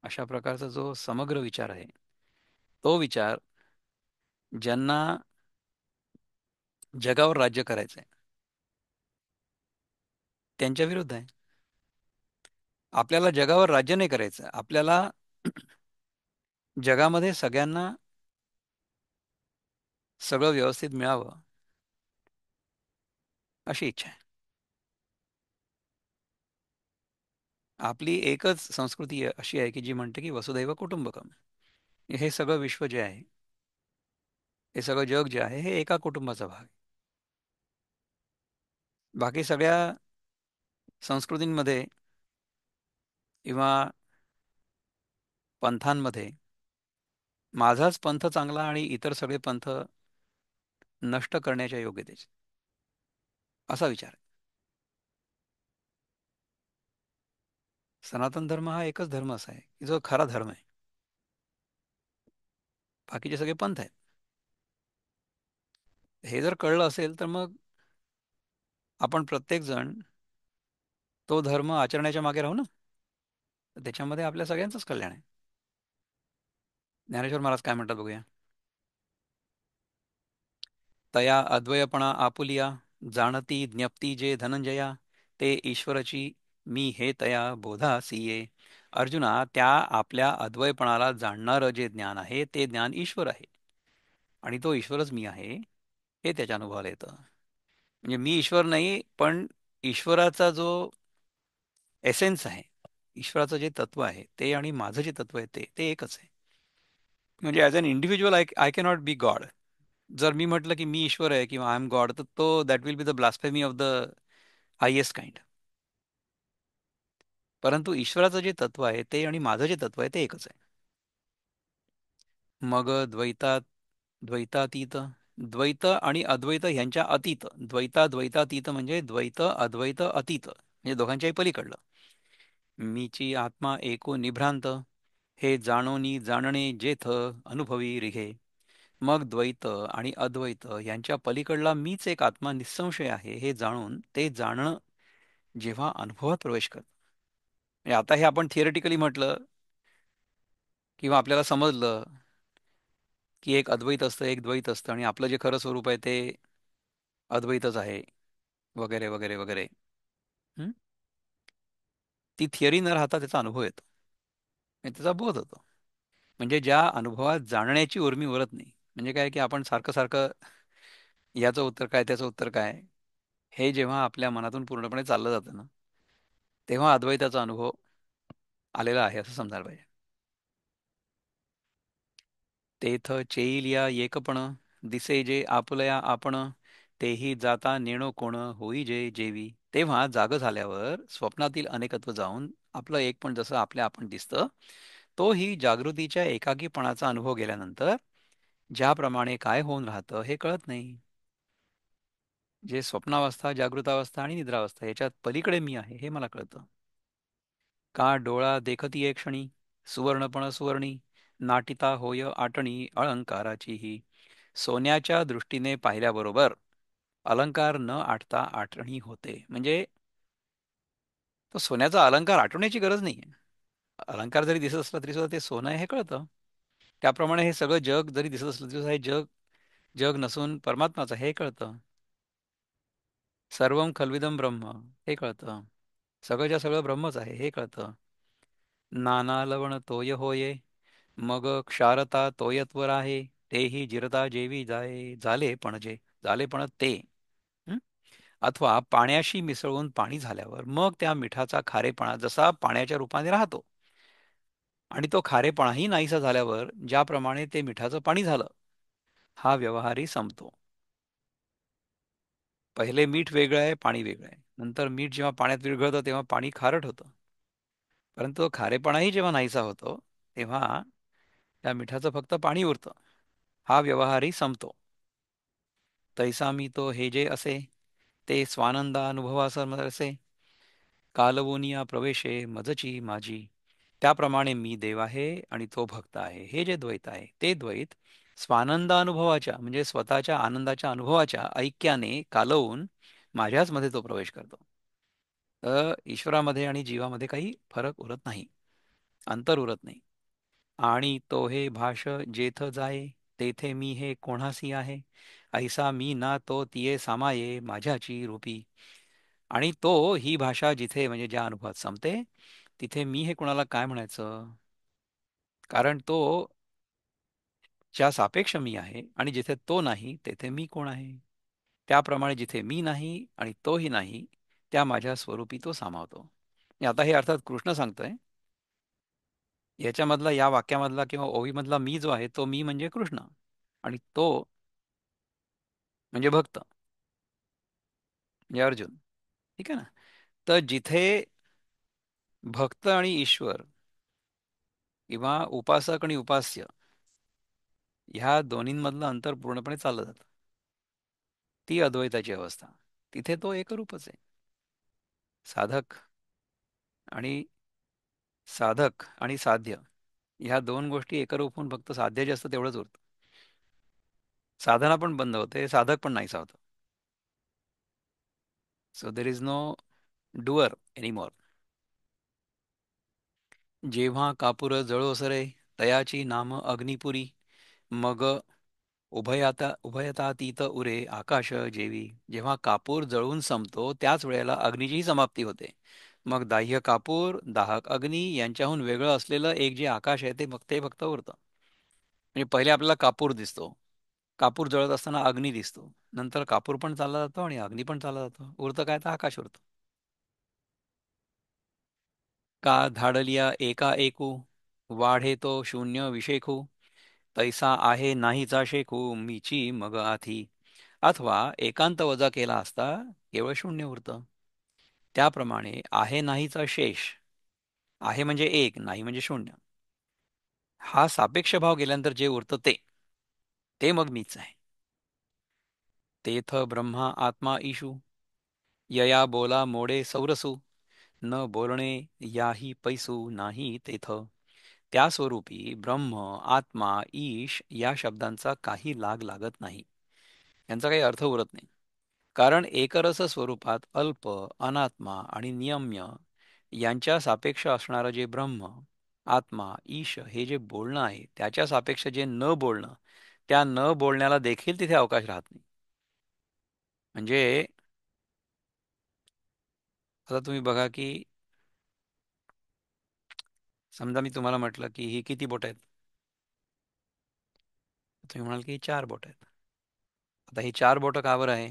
अशा प्रकारचा जो समग्र विचार आहे, तो विचार ज्यांना जगावर राज्य करायचं आहे त्यांच्या विरुद्ध आहे. आपल्याला जगावर राज्य नाही करायचं, आपल्याला जगामध्ये सगळ्यांना सगळं व्यवस्थित मिळावं अशी इच्छा आहे. आपली एकच संस्कृती अशी आहे की जी म्हणते की वसुधैव कुटुंबकम. हे सगळं विश्व जे आहे, हे सगळं जग जे आहे, हे एका कुटुंबाचा भाग आहे. बाकी सगळ्या संस्कृतींमध्ये किंवा पंथांमध्ये माझाच पंथ चांगला आणि इतर सगळे पंथ नष्ट करण्याच्या योग्यतेचे असा विचार आहे. सनातन धर्म हा एकच धर्म असा आहे की जो खरा धर्म आहे. बाकीचे सगळे पंथ आहेत. हे जर कळलं असेल तर मग आपण प्रत्येक जण तो धर्म आचरण्याच्या मागे राहू ना. तर त्याच्यामध्ये आपल्या सगळ्यांचंच कल्याण आहे. ज्ञानेश्वर महाराज काय म्हणतात बघूया. तया अद्वयपणा आपुलिया, जाणती ज्ञप्ती जे धनंजया, ते ईश्वरची मी हे तया बोधासिये. अर्जुना, त्या आपल्या अद्वयपणाला जाणणारं जे ज्ञान आहे ते ज्ञान ईश्वर आहे, आणि तो ईश्वरच मी आहे हे त्याच्या अनुभवाला येतं. म्हणजे मी ईश्वर नाही, पण ईश्वराचा जो एसेन्स आहे, ईश्वराचं जे तत्व आहे ते आणि माझं जे तत्व आहे ते ते एकच आहे. म्हणजे as an individual I cannot be God. जर मी म्हटलं की मी ईश्वर आहे किंवा आय एम गॉड, तर तो that will be the blasphemy of the highest kind. परंतु ईश्वराचं जे तत्व आहे ते आणि माझं जे तत्व आहे ते एकच आहे. मग द्वैतातीत, द्वैत आणि अद्वैत ह्यांच्या अतीत, द्वैतातीत म्हणजे द्वैत अद्वैत अतीत, म्हणजे दोघांच्याही पलीकडलं. मीची आत्मा एको निभ्रांत, हे जाणोनी जाणणे जेथ अनुभवी रिघे. मग द्वैत आणि अद्वैत यांच्या पलीकडला मीच एक आत्मा निसंशय आहे हे जाणून ते जाणणं जेव्हा अनुभवात प्रवेश करतं. म्हणजे आता हे आपण थिअरिटिकली म्हटलं किंवा आपल्याला समजलं की एक अद्वैत असतं, एक द्वैत असतं आणि आपलं जे खरं स्वरूप आहे ते अद्वैतच आहे, वगैरे वगैरे वगैरे. हं? ती थिअरी न राहता त्याचा अनुभव येतो आणि त्याचा बोध होतो. म्हणजे ज्या अनुभवात जाणण्याची उर्मी उरत नाही. म्हणजे काय की आपण सारखं सारखं याचं उत्तर काय, त्याचं उत्तर काय, हे जेव्हा आपल्या मनातून पूर्णपणे चाललं जातं ना, तेव्हा अद्वैताचा अनुभव आलेला आहे असं समजायला पाहिजे. तेथ चेईलिया एकपण, दिसे जे आपुलया आपण, तेही जाता नेणो कोण, होई जे जेवी. तेव्हा जाग झाल्यावर स्वप्नातील अनेकत्व जाऊन आपलं एक पण जसं आपल्या आपण दिसतं, तोही जागृतीच्या एकाकीपणाचा अनुभव गेल्यानंतर ज्याप्रमाणे काय होऊन राहतं हे कळत नाही. जे स्वप्नावस्था, जागृतावस्था आणि निद्रावस्था याच्यात पलीकडे मी आहे हे मला कळतं. का डोळा देखती एक क्षणी, सुवर्णपण सुवर्णी, नाटिता होय आटणी अलंकाराची ही. सोन्याच्या दृष्टीने पाहिल्याबरोबर अलंकार न आटता आठणी होते. म्हणजे तो सोन्याचा अलंकार आठवण्याची गरज नाही. अलंकार जरी दिसत असला तरी सुद्धा ते सोनं आहे हे कळतं. त्याप्रमाणे हे सगळं जग जरी दिसत असलं तरी सुद्धा हे जग जग नसून परमात्माचं आहे हे कळतं. सर्वम खल्विदम ब्रह्म हे कळतं. सगळंच्या सगळं ब्रह्मच आहे हे कळतं. नाना लवण तोय होये, मग क्षारता तोयत्वर आहे. तेही जिरता जेवी जाय झाले पणजे, झाले पण ते. हं? अथवा पाण्याशी मिसळून पाणी झाल्यावर मग त्या मिठाचा खारेपणा जसा पाण्याच्या रूपाने राहतो आणि तो खारेपणाही नाहीसा झाल्यावर ज्याप्रमाणे ते मिठाचं पाणी झालं, हा व्यवहारही संपतो. पहिले मीठ वेगळं आहे, पाणी वेगळं आहे. नंतर मीठ जेव्हा पाण्यात विरघळतं तेव्हा पाणी खारट होतं. परंतु तो खारेपणाही जेव्हा नाहीसा होतो, तेव्हा त्या मिठाचं फक्त पाणी उरतं. हा व्यवहारही संपतो. तैसा मी तो हे जे असे, ते स्वानंदा अनुभवासमरसे, कालवोनिया प्रवेशे मजची माझी. त्याप्रमाणे मी देव आहे आणि तो भक्त आहे. हे जे द्वैत आहे ते द्वैत स्वानंदानुभवाच्या म्हणजे स्वतःच्या आनंदाच्या अनुभवाच्या ऐक्याने कालवून माझ्याच मध्ये तो प्रवेश करतो. तर ईश्वरामध्ये आणि जीवामध्ये काही फरक उरत नाही, अंतर उरत नाही. आणि तो हे भाष जेथ जाये, तेथे मी हे कोणासी आहे. ऐसा मी ना तो तिये सामाये माझ्याची रूपी. आणि तो ही भाषा जिथे म्हणजे ज्या अनुभवात संपते, तिथे मी हे कोणाला काय म्हणायचं. कारण तो ज्या सापेक्ष मी आहे आणि जिथे तो नाही तेथे मी कोण आहे. त्याप्रमाणे जिथे मी नाही आणि तोही नाही, त्या माझ्या स्वरूपी तो सामावतो. आणि आता हे अर्थात कृष्ण सांगतोय. याच्यामधला या वाक्यामधला किंवा ओवीमधला मी जो आहे तो मी म्हणजे कृष्ण आणि तो म्हणजे भक्त म्हणजे अर्जुन. ठीक आहे ना. तर जिथे भक्त आणि ईश्वर किंवा उपासक आणि उपास्य ह्या दोन्हींमधलं अंतर पूर्णपणे चाललं जातं, ती अद्वैताची अवस्था. तिथे तो एकरूपच आहे. साधक आणि साधक आणि साध्य ह्या दोन गोष्टी एकरूप होऊन फक्त साध्य जे असतं तेवढंच उरतं. साधना पण बंद होते, साधक पण नाहीसा होतो. So there is no doer anymore. जेव्हा कापूर जळो सरे, तयाची नाम अग्निपुरी. मग उभयतातीत उरे आकाश जेवी. जेव्हा कापूर जळून संपतो त्याच वेळेला अग्नीचीही समाप्ती होते. मग दाह्य कापूर, दाहक अग्नी यांच्याहून वेगळं असलेलं एक जे आकाश आहे ते फक्त उरतं. म्हणजे पहिले आपल्याला कापूर दिसतो, कापूर जळत असताना अग्नी दिसतो, नंतर कापूर पण चालला जातो आणि अग्नी पण चालला जातो. उरतं काय तर आकाश उरतं. का धाडलिया एका एकू, वाढे तो शून्य विषेखू. तैसा आहे नाहीचा शेखू मीची मग आधी. अथवा एकांत वजा केला असता केवळ शून्य उरतं. त्याप्रमाणे आहे नाहीचा शेष, आहे म्हणजे एक, नाही म्हणजे शून्य, हा सापेक्ष भाव गेल्यानंतर जे उरतं ते मग मीच आहे. तेथ ब्रह्मा आत्मा ईशू, यया बोला मोडे सौरसू. न बोलणे याही पैसू नाही तेथ. त्या स्वरूपी ब्रह्म, आत्मा, ईश या शब्दांचा काही लाग लागत नाही. यांचा काही अर्थ उरत नाही. कारण एकरस स्वरूपात अल्प, अनात्मा आणि नियम्य यांच्या सापेक्ष असणारं जे ब्रह्म, आत्मा, ईश हे जे बोलणं आहे त्याच्या सापेक्ष जे न बोलणं, त्या न बोलण्याला देखील तिथे अवकाश राहत नाही. म्हणजे आता तुम्ही बघा की समजा मी तुम्हाला म्हटलं की ही किती बोट आहेत, तुम्ही म्हणाल की ही 4 बोट आहेत. आता ही 4 बोटं का बरं आहे?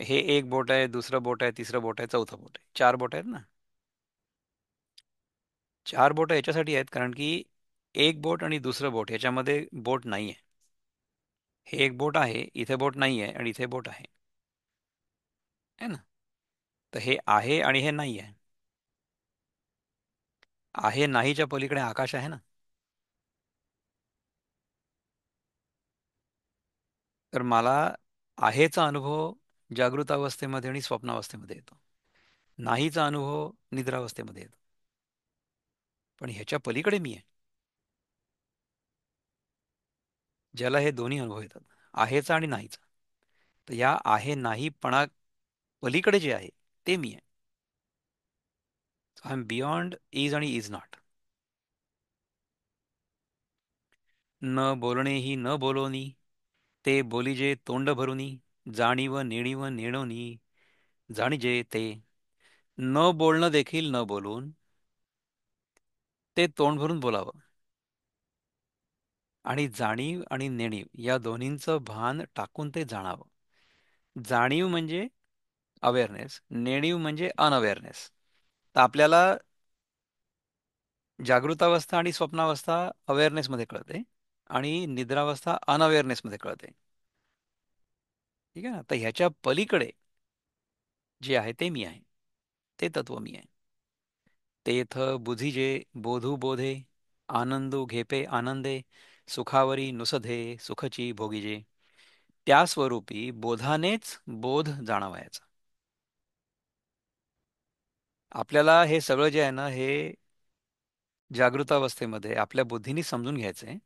हे एक बोट आहे, दुसरं बोट आहे, तिसरं बोट आहे, चौथं बोट आहे, 4 बोट आहेत ना. 4 बोटं याच्यासाठी आहेत कारण की एक बोट आणि दुसरं बोट ह्याच्यामध्ये बोट नाही आहे. हे एक बोट आहे, इथे बोट नाही आहे, आणि इथे बोट आहे, है ना. तर हे आहे आणि हे नाही आहे. आहे नाहीच्या पलीकडे आकाश आहे ना. तर मला आहेचा अनुभव जागृत अवस्थेमध्ये आणि स्वप्नावस्थेमध्ये येतो. नाहीचा अनुभव निद्रावस्थेमध्ये येतो. पण ह्याच्या पलीकडे मी आहे, ज्याला हे दोन्ही अनुभव येतात, आहेचा आणि नाहीचा. तर या आहे नाहीपणा पलीकडे जे आहे ते मी आहे. आय एम बियॉन्ड इज आणि इज नॉट. न बोलणेही न बोलोनी, ते बोलिजे तोंड भरुनी, जाणीव नेणीव नेणोनी, जाणीजे ते. न बोलणं देखील न बोलून ते तोंड भरून बोलावं, आणि जाणीव आणि नेणीव या दोन्हींचं भान टाकून ते जाणावं. जाणीव म्हणजे अवेअरनेस, नेणीव म्हणजे अनअवेअरनेस. तर आपल्याला जागृतावस्था आणि स्वप्नावस्था अवेअरनेसमध्ये कळते आणि निद्रावस्था अनअवेअरनेसमध्ये कळते. ठीक आहे ना. तर ह्याच्या पलीकडे जे आहे ते मी आहे, ते तत्व मी आहे. तेथ बुधिजे बोधू बोधे, आनंदू घेपे आनंदे, सुखावरी नुसधे सुखची भोगीजे. त्या स्वरूपी बोधानेच बोध जाणवायचा. आपल्याला हे सगळं जे आहे ना, हे जागृतावस्थेमध्ये आपल्या बुद्धीने समजून घ्यायचंय,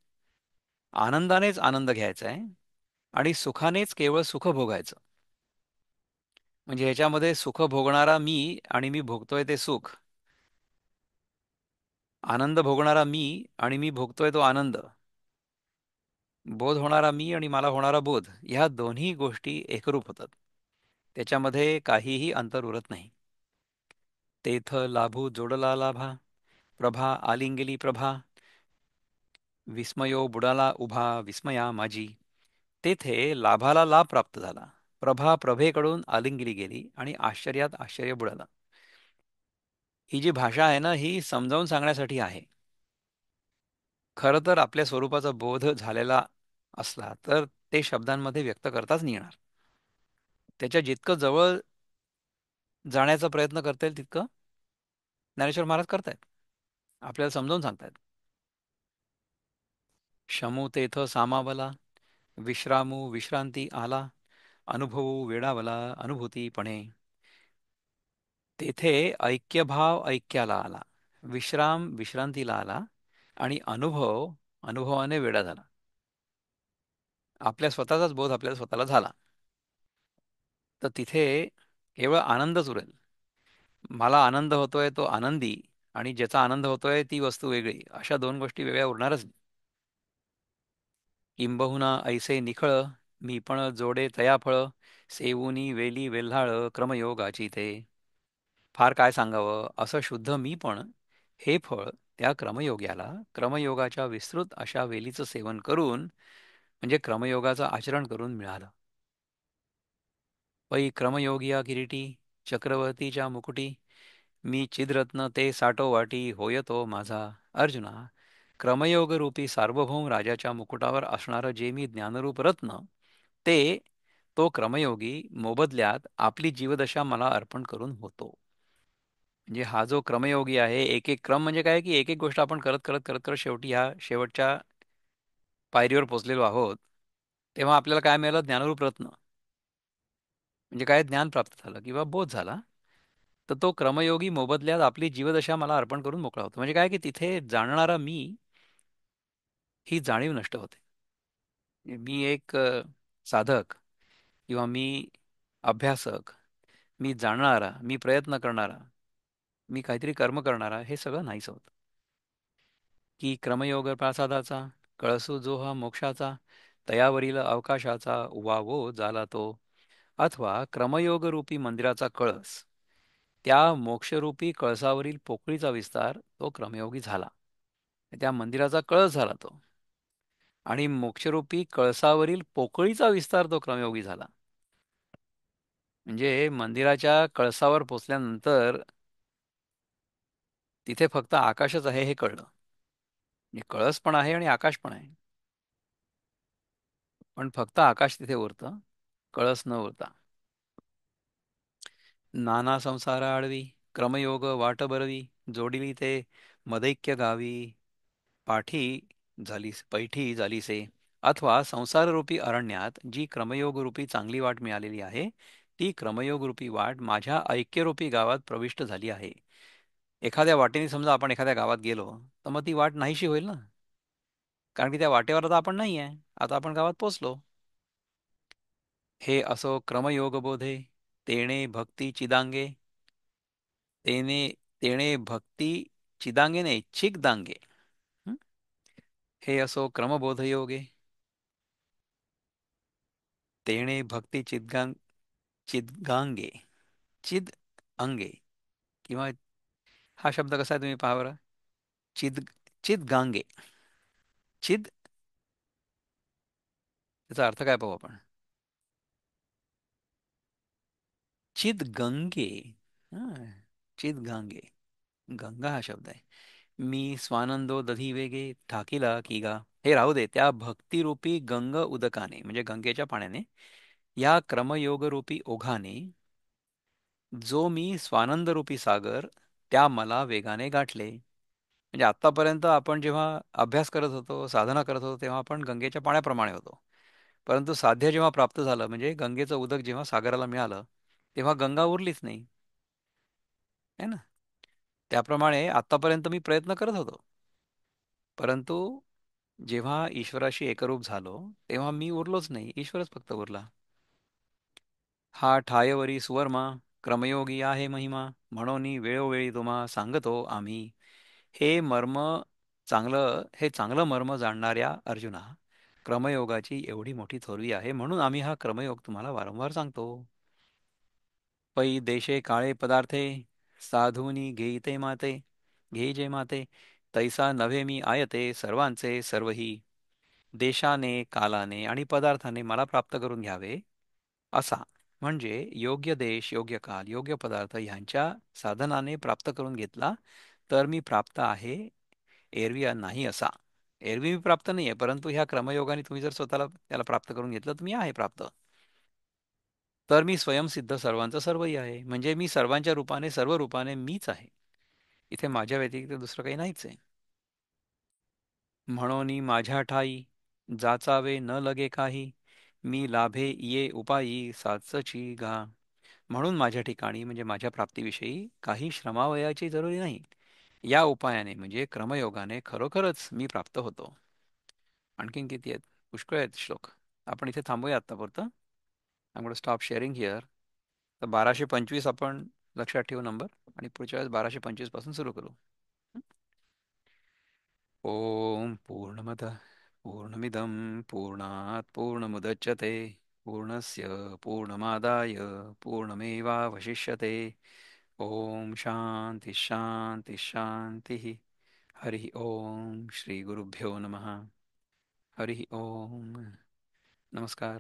आनंदानेच आनंद घ्यायचा आहे, आणि सुखानेच केवळ सुख भोगायचं. म्हणजे ह्याच्यामध्ये सुख भोगणारा मी आणि मी भोगतोय ते सुख, आनंद भोगणारा मी आणि मी भोगतोय तो आनंद, बोध होणारा मी आणि मला होणारा बोध, ह्या दोन्ही गोष्टी एकरूप होतात. त्याच्यामध्ये काहीही अंतर उरत नाही. तेथ लाभू जोडला लाभा, प्रभा आलिंगिली प्रभा, विस्मयो बुडाला उभा विस्मया माझी. तेथे लाभाला लाभ प्राप्त झाला, प्रभा प्रभेकडून आलिंगिली गेली, आणि आश्चर्यात आश्चर्य बुडालं. ही जी भाषा आहे ना, ही समजावून सांगण्यासाठी आहे. खरं तर आपल्या स्वरूपाचा बोध झालेला असला तर ते शब्दांमध्ये व्यक्त करताच नाही येणार. त्याच्या जितकं जवळ जाण्याचा प्रयत्न करता येईल तितकं ज्ञानेश्वर महाराज करतायत, आपल्याला समजावून सांगतायत. शमू तेथ सामावला, विश्रामू विश्रांती आला, अनुभवू वेडावला अनुभूतीपणे. तेथे ऐक्यभाव ऐक्याला आला, विश्राम विश्रांतीला आला, आणि अनुभव अनुभवाने वेडा झाला. आपल्या स्वतःचाच बोध आपल्याला स्वतःला झाला, तर तिथे केवळ आनंदच उरेल. मला आनंद होतोय तो आनंदी, आणि ज्याचा आनंद होतोय ती वस्तू वेगळी, अशा दोन गोष्टी वेगळ्या उरणारच नाही. किंबहुना ऐसे निखळ, मी पण जोडे तया फळ, सेवुनी वेली वेल्हाळ क्रमयोगाची ते. फार काय सांगावं, असं शुद्ध मी पण हे फळ त्या क्रमयोग्याला क्रमयोगाच्या विस्तृत अशा वेलीचं सेवन करून, म्हणजे क्रमयोगाचं आचरण करून मिळालं. पै क्रमयोगिया किरीटी, चक्रवर्तीच्या मुकुटी, मी चिद्रत्न ते साठो वाटी होय तो माझा. अर्जुना, क्रमयोग रूपी सार्वभौम राजाच्या मुकुटावर असणारं जे मी ज्ञानरूप रत्न, ते तो क्रमयोगी मोबदल्यात आपली जीवदशा मला अर्पण करून होतो. म्हणजे हा जो क्रमयोगी आहे, एक एक क्रम म्हणजे काय की एक एक गोष्ट आपण करत करत करत करत शेवटी ह्या शेवटच्या पायरीवर पोहोचलेलो आहोत, तेव्हा आपल्याला काय मिळालं? ज्ञानरूप रत्न. म्हणजे काय? ज्ञान प्राप्त झालं किंवा बोध झाला. तर तो क्रमयोगी मोबदल्यात आपली जीवदशा मला अर्पण करून मोकळा होतो. म्हणजे काय की तिथे जाणणारा मी ही जाणीव नष्ट होते. मी एक साधक किंवा मी अभ्यासक, मी जाणणारा, मी प्रयत्न करणारा, मी काहीतरी कर्म करणारा, हे सगळं नाहीच होत. की क्रमयोग प्रासादाचा कळसू जो हा मोक्षाचा, तयावरील अवकाशाचा वावो झाला तो, अथवा क्रमयोगरूपी मंदिराचा कळस, त्या मोक्षरूपी कळसावरील पोकळीचा विस्तार तो क्रमयोगी झाला. त्या मंदिराचा कळस झाला तो, आणि मोक्षरूपी कळसावरील पोकळीचा विस्तार तो क्रमयोगी झाला. म्हणजे मंदिराच्या कळसावर पोचल्यानंतर तिथे फक्त आकाशच आहे हे कळलं. म्हणजे कळस पण आहे आणि आकाश पण आहे, पण फक्त आकाश तिथे उरतं, कळस न उरता. नाना संसार आडवी क्रमयोग वाट बरवी, जोडिली ते मदैक्य गावी, पाठी पैठी झालीसे. अथवा संसाररूपी अरण्यात जी क्रमयोगरूपी चांगली वाट मिळालेली आहे, ती क्रमयोगरूपी वाट माझ्या ऐक्यरूपी गावात प्रविष्ट झाली आहे. एखाद्या वाटेने समजा आपण एखाद्या गावात गेलो, तर मग ती वाट नाहीशी होईल ना, कारण की त्या वाटेवर आता आपण नाही आहे, आता आपण गावात पोचलो. हे असो क्रमयोग बोधे, तेणे भक्ती चिदांगे, तेने तेणे भक्ती चिदांगे नाही चिकदांगे. हं? हे असो क्रमबोधयोगे, तेणे भक्ती चिदगांगे, चिद अंगे, किंवा हा शब्द कसा आहे तुम्ही पहा बरं. चिद चिदगांगे, चिद, त्याचा अर्थ काय पाहू आपण. चिदगंगे, हा, चिदगांगे, गंगा हा शब्द आहे. मी स्वानंदो दधी वेगे ठाकीला की गा, हे राहू दे त्या भक्तिरूपी गंग उदकाने, म्हणजे गंगेच्या पाण्याने, या क्रमयोगरूपी ओघाने जो मी स्वानंदरूपी सागर त्या मला वेगाने गाठले. म्हणजे आत्तापर्यंत आपण जेव्हा अभ्यास करत होतो, साधना करत होतो, तेव्हा आपण गंगेच्या पाण्याप्रमाणे होतो. परंतु साध्य जेव्हा प्राप्त झालं, म्हणजे गंगेचं उदक जेव्हा सागराला मिळालं, तेव्हा गंगा उरलीच नाही, है ना. त्याप्रमाणे आत्तापर्यंत मी प्रयत्न करत होतो, परंतु जेव्हा ईश्वराशी एकरूप झालो, तेव्हा मी उरलोच नाही, ईश्वरच फक्त उरला. हा ठायवरी सुवर्मा क्रमयोगी आहे महिमा, म्हणून वेळोवेळी तुम्हा सांगतो आम्ही. हे चांगलं मर्म जाणणाऱ्या अर्जुना, क्रमयोगाची एवढी मोठी थोरवी आहे, म्हणून आम्ही हा क्रमयोग तुम्हाला वारंवार सांगतो. पै देशे काळे पदार्थे, साधूनी घेईते माते, घेईजे माते, तैसा नव्हे मी आयते सर्वांचे सर्वही. देशाने कालाने आणि पदार्थाने मला प्राप्त करून घ्यावे असा, म्हणजे योग्य देश, योग्य काल, योग्य पदार्थ ह्यांच्या साधनाने प्राप्त करून घेतला तर मी प्राप्त आहे, एरवी नाही असा. एरवी मी प्राप्त नाही आहे, परंतु ह्या क्रमयोगाने तुम्ही जर स्वतःला त्याला प्राप्त करून घेतलं तर मी आहे प्राप्त. तर मी स्वयंसिद्ध सर्वांचं सर्वही आहे, म्हणजे मी सर्वांच्या रूपाने, सर्व रूपाने मीच आहे. इथे माझ्या व्यतिरिक्त दुसरं काही नाहीच आहे. म्हणून माझ्या ठाई जाचावे न लगे काही, मी लाभे ये उपायी साचची गा. म्हणून माझ्या ठिकाणी, म्हणजे माझ्या प्राप्तीविषयी काही श्रमावयाची जरुरी नाही. या उपायाने म्हणजे क्रमयोगाने खरोखरच मी प्राप्त होतो. आणखीन किती आहेत, पुष्कळ आहेत श्लोक. आपण इथे थांबूया आत्तापुरतं. I am stop sharing here. तर 1225 आपण लक्षात ठेवू नंबर, आणि पुढच्या वेळेस 1225 पासून सुरू करू. ओम पूर्णमद पूर्णमिदं पूर्णात् पूर्णमुदच्यते, पूर्णस्य पूर्णमादाय पूर्णमेवावशिष्यते. ओम शांती शांती शांती. हरि ओम श्री गुरुभ्यो नमः. हरि ओम. नमस्कार.